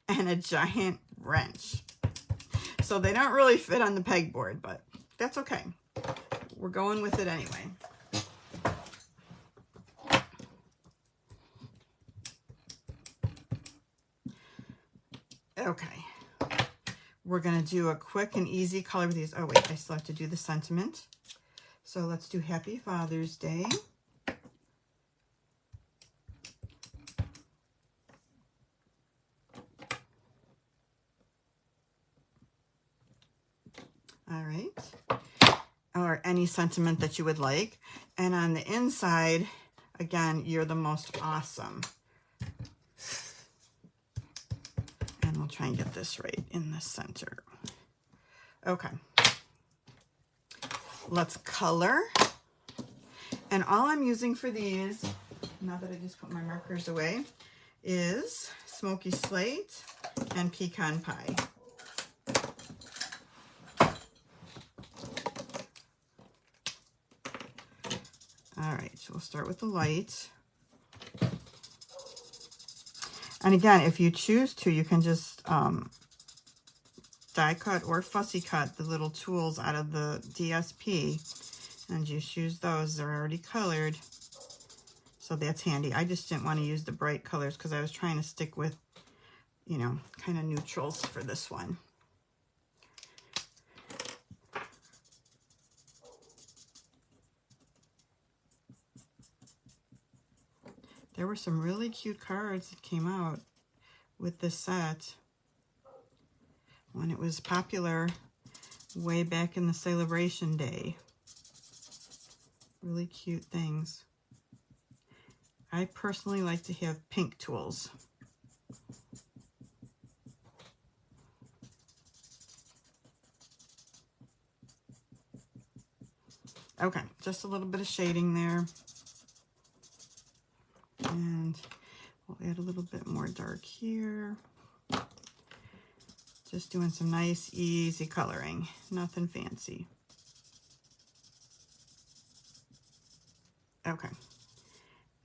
and a giant wrench. So they don't really fit on the pegboard, but that's okay. We're going with it anyway. Okay. We're going to do a quick and easy color with these. Oh, wait, I still have to do the sentiment. So let's do Happy Father's Day. All right. Or any sentiment that you would like. And on the inside, again, you're the most awesome. And we'll try and get this right in the center. Okay. Let's color. And all I'm using for these, now that I just put my markers away, is Smoky Slate and Pecan Pie. All right, so we'll start with the light. And again, if you choose to, you can just die cut or fussy cut the little tools out of the DSP and just use those. They're already colored, so that's handy. I just didn't want to use the bright colors because I was trying to stick with, you know, kind of neutrals for this one. There were some really cute cards that came out with this set when it was popular way back in the celebration day. Really cute things. I personally like to have pink tools. Okay, just a little bit of shading there. And we'll add a little bit more dark here. Just doing some nice, easy coloring. Nothing fancy. Okay.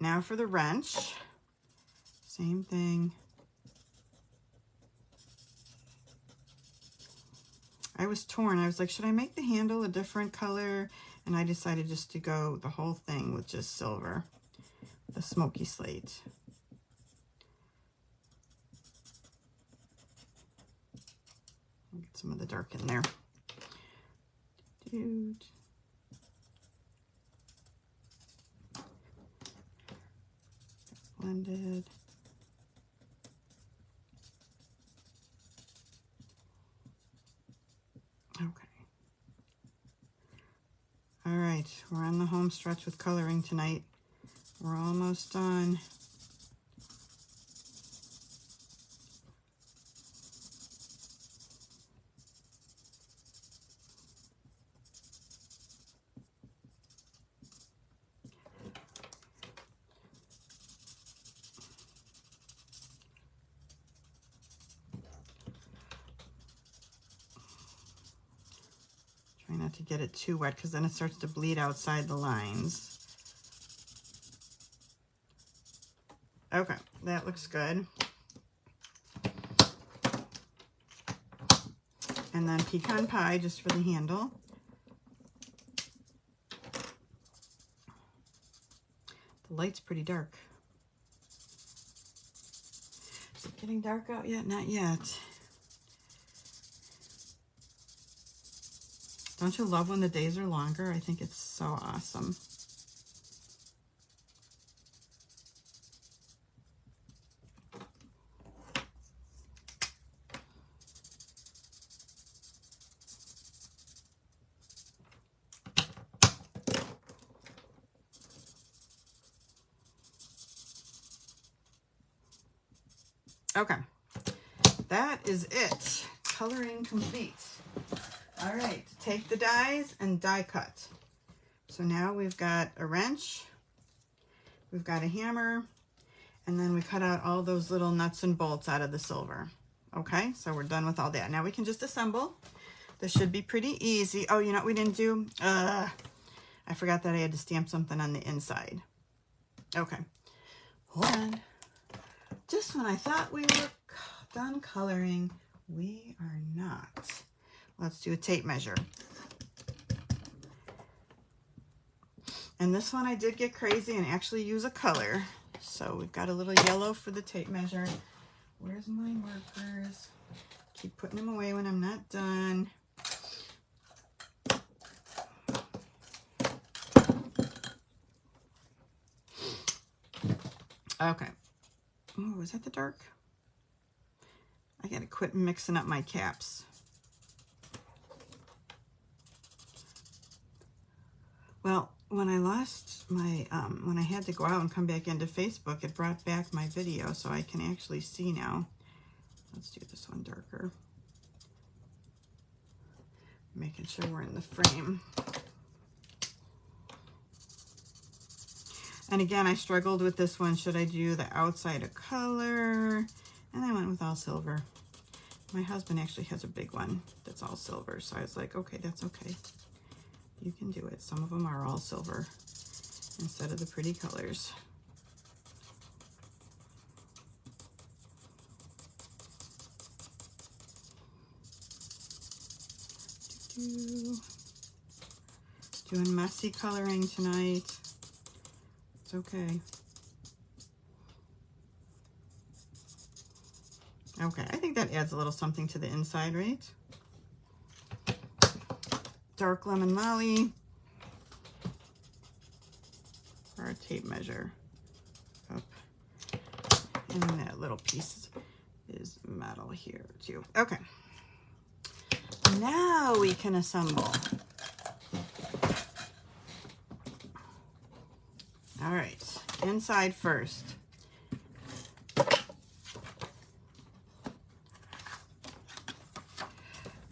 Now for the wrench. Same thing. I was torn. I was like, should I make the handle a different color? And I decided just to go the whole thing with just silver. The Smoky Slate. I'll get some of the dark in there. Dude. Blended. Okay. All right, we're on the home stretch with coloring tonight. We're almost done. Try not to get it too wet because then it starts to bleed outside the lines. Okay, that looks good. And then Pecan Pie just for the handle. The light's pretty dark. Is it getting dark out yet? Not yet. Don't you love when the days are longer? I think it's so awesome. Okay, that is it. Coloring complete. All right, take the dies and die cut. So now we've got a wrench We've got a hammer, and then we cut out all those little nuts and bolts out of the silver. Okay, so we're done with all that. Now we can just assemble. This should be pretty easy. Oh, you know what we didn't do? I forgot that I had to stamp something on the inside. Okay, hold on. Just when I thought we were done coloring, we are not. Let's do a tape measure. And this one I did get crazy and actually use a color. So we've got a little yellow for the tape measure. Where's my markers? Keep putting them away when I'm not done. Okay. Oh, was that the dark? I gotta quit mixing up my caps. Well, when I lost my, when I had to go out and come back into Facebook, it brought back my video so I can actually see now. Let's do this one darker. Making sure we're in the frame. And again, I struggled with this one. Should I do the outside a color? And I went with all silver. My husband actually has a big one that's all silver. So I was like, okay, that's okay. You can do it. Some of them are all silver instead of the pretty colors. Doing messy coloring tonight. It's okay. Okay, I think that adds a little something to the inside, right? Dark lemon lolly. For our tape measure. Up. And then that little piece is metal here too. Okay. Now we can assemble. All right, inside first.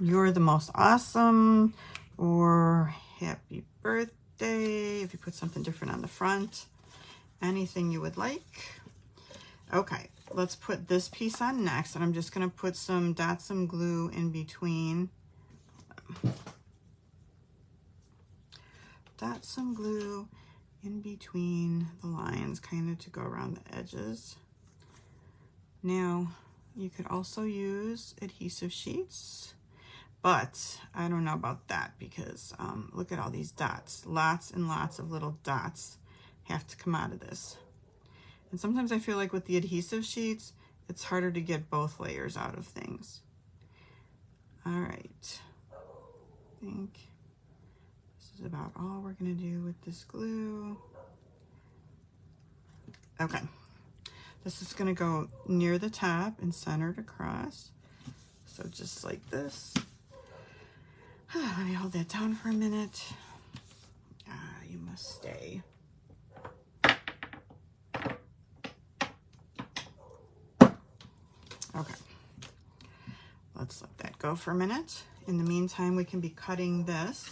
You're the most awesome, or happy birthday, if you put something different on the front. Anything you would like. Okay, let's put this piece on next, and I'm just gonna put some some glue in between. Dot some glue in between the lines, kind of to go around the edges. Now, you could also use adhesive sheets, but I don't know about that because look at all these dots. Lots and lots of little dots have to come out of this. And sometimes I feel like with the adhesive sheets, it's harder to get both layers out of things. All right, I think this is about all we're gonna do with this glue. Okay, this is gonna go near the top and centered across. So just like this. Let me hold that down for a minute. You must stay. Okay, let's let that go for a minute. In the meantime, we can be cutting this.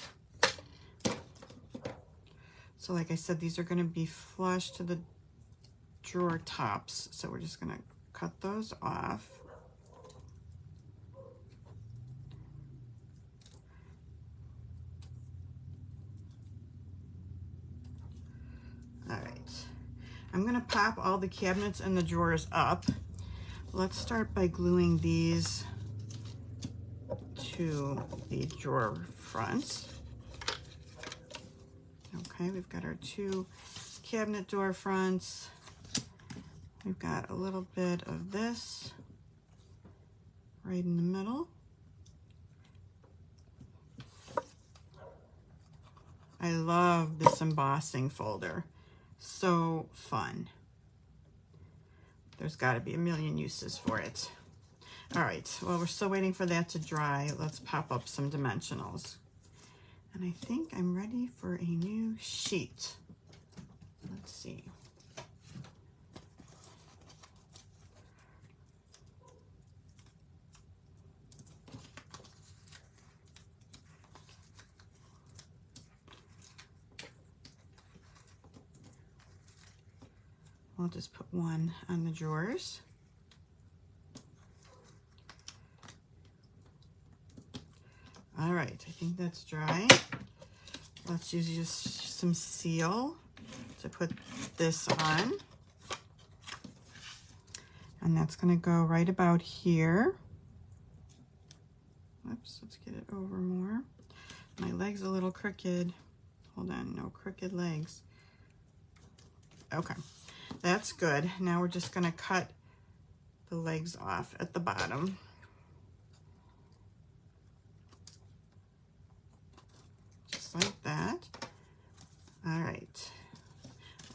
So like I said, these are going to be flush to the drawer tops. So we're just going to cut those off. All right, I'm going to pop all the cabinets and the drawers up. Let's start by gluing these to the drawer fronts. Okay, we've got our two cabinet door fronts. We've got a little bit of this right in the middle. I love this embossing folder. So fun. There's got to be a million uses for it. All right, well, we're still waiting for that to dry. Let's pop up some dimensionals. And I think I'm ready for a new sheet. Let's see. We'll just put one on the drawers. All right, I think that's dry. Let's use just some seal to put this on. And that's gonna go right about here. Oops, let's get it over more. My leg's a little crooked. Hold on, no crooked legs. Okay, that's good. Now we're just gonna cut the legs off at the bottom. Just like that. All right,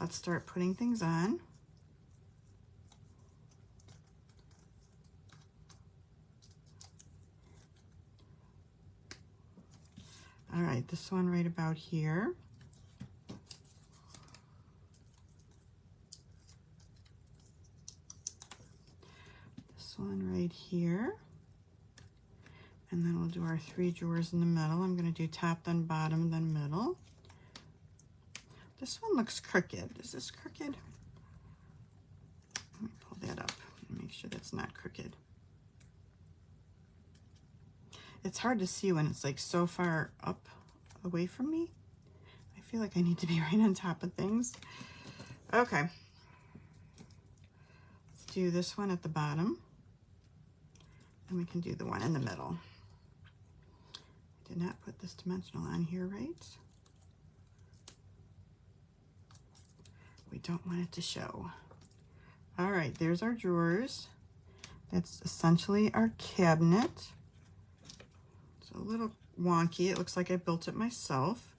let's start putting things on. All right, this one right about here. This one right here. And then we'll do our 3 drawers in the middle. I'm going to do top, then bottom, then middle. This one looks crooked. Is this crooked? Let me pull that up and make sure that's not crooked. It's hard to see when it's like so far up away from me. I feel like I need to be right on top of things. Okay. Let's do this one at the bottom. And we can do the one in the middle. I did not put this dimensional on here right. We don't want it to show. All right, there's our drawers. That's essentially our cabinet. A little wonky. It looks like I built it myself,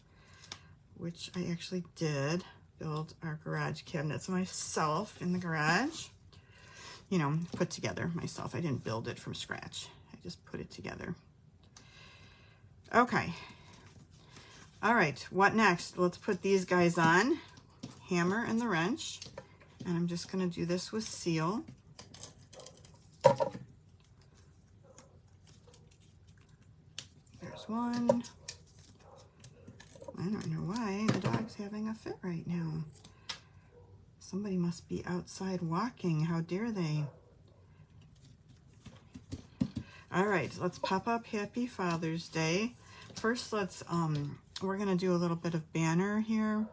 which I actually did build our garage cabinets myself in the garage. You know, put together myself. I didn't build it from scratch. I just put it together. Okay. All right, what next? Let's put these guys on. Hammer and the wrench. And I'm just going to do this with seal. One. I don't know why the dog's having a fit right now. Somebody must be outside walking. How dare they? All right, let's pop up Happy Father's Day. First, we're gonna do a little bit of banner here.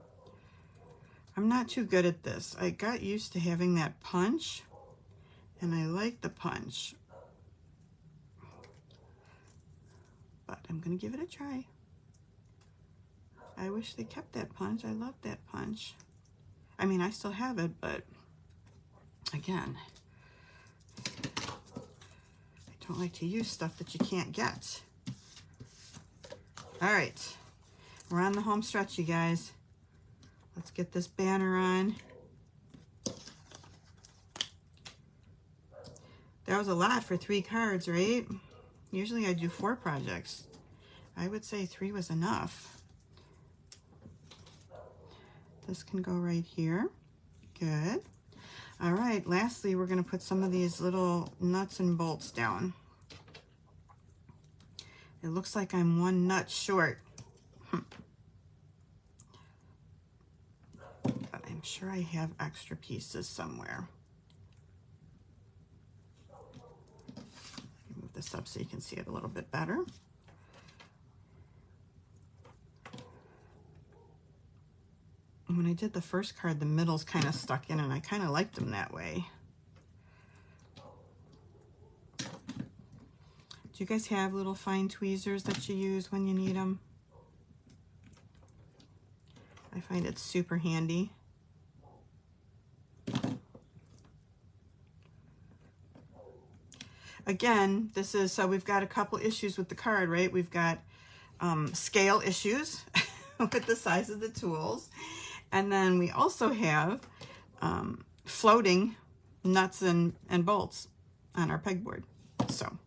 I'm not too good at this. I got used to having that punch, and I like the punch. But I'm gonna give it a try. I wish they kept that punch. I love that punch. I mean, I still have it, but again, I don't like to use stuff that you can't get. All right, we're on the home stretch, you guys. Let's get this banner on. That was a lot for 3 cards, right? Usually I do 4 projects. I would say 3 was enough. This can go right here. Good. All right, lastly, we're gonna put some of these little nuts and bolts down. It looks like I'm 1 nut short. But I'm sure I have extra pieces somewhere. Move this up so you can see it a little bit better. When I did the first card, the middle's kind of stuck in, and I kind of liked them that way. Do you guys have little fine tweezers that you use when you need them? I find it super handy. Again, this is, so we've got a couple issues with the card, right? We've got scale issues with the size of the tools. And then we also have floating nuts and bolts on our pegboard. So,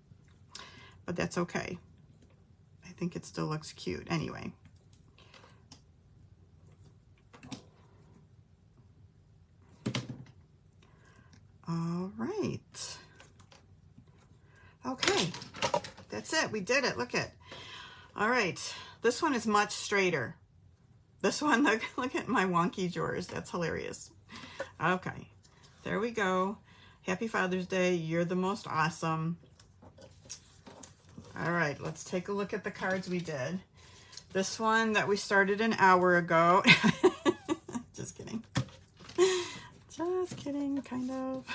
but that's okay. I think it still looks cute anyway. All right. Okay, that's it. We did it. Look at. All right. This one is much straighter. This one, look at my wonky drawers. That's hilarious. Okay, there we go. Happy Father's Day. You're the most awesome. All right, let's take a look at the cards we did. This one that we started an hour ago. Just kidding. Just kidding, kind of.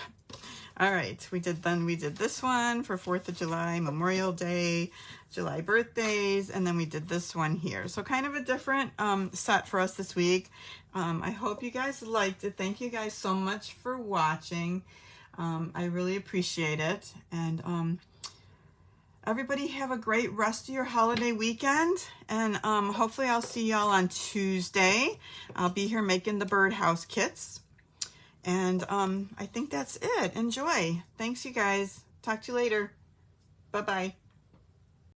All right, we did this one for 4th of July, Memorial Day, July birthdays, and then we did this one here. So kind of a different set for us this week. I hope you guys liked it. Thank you guys so much for watching. I really appreciate it. And everybody have a great rest of your holiday weekend. And hopefully I'll see y'all on Tuesday. I'll be here making the birdhouse kits. And I think that's it. Enjoy. Thanks, you guys. Talk to you later. Bye-bye.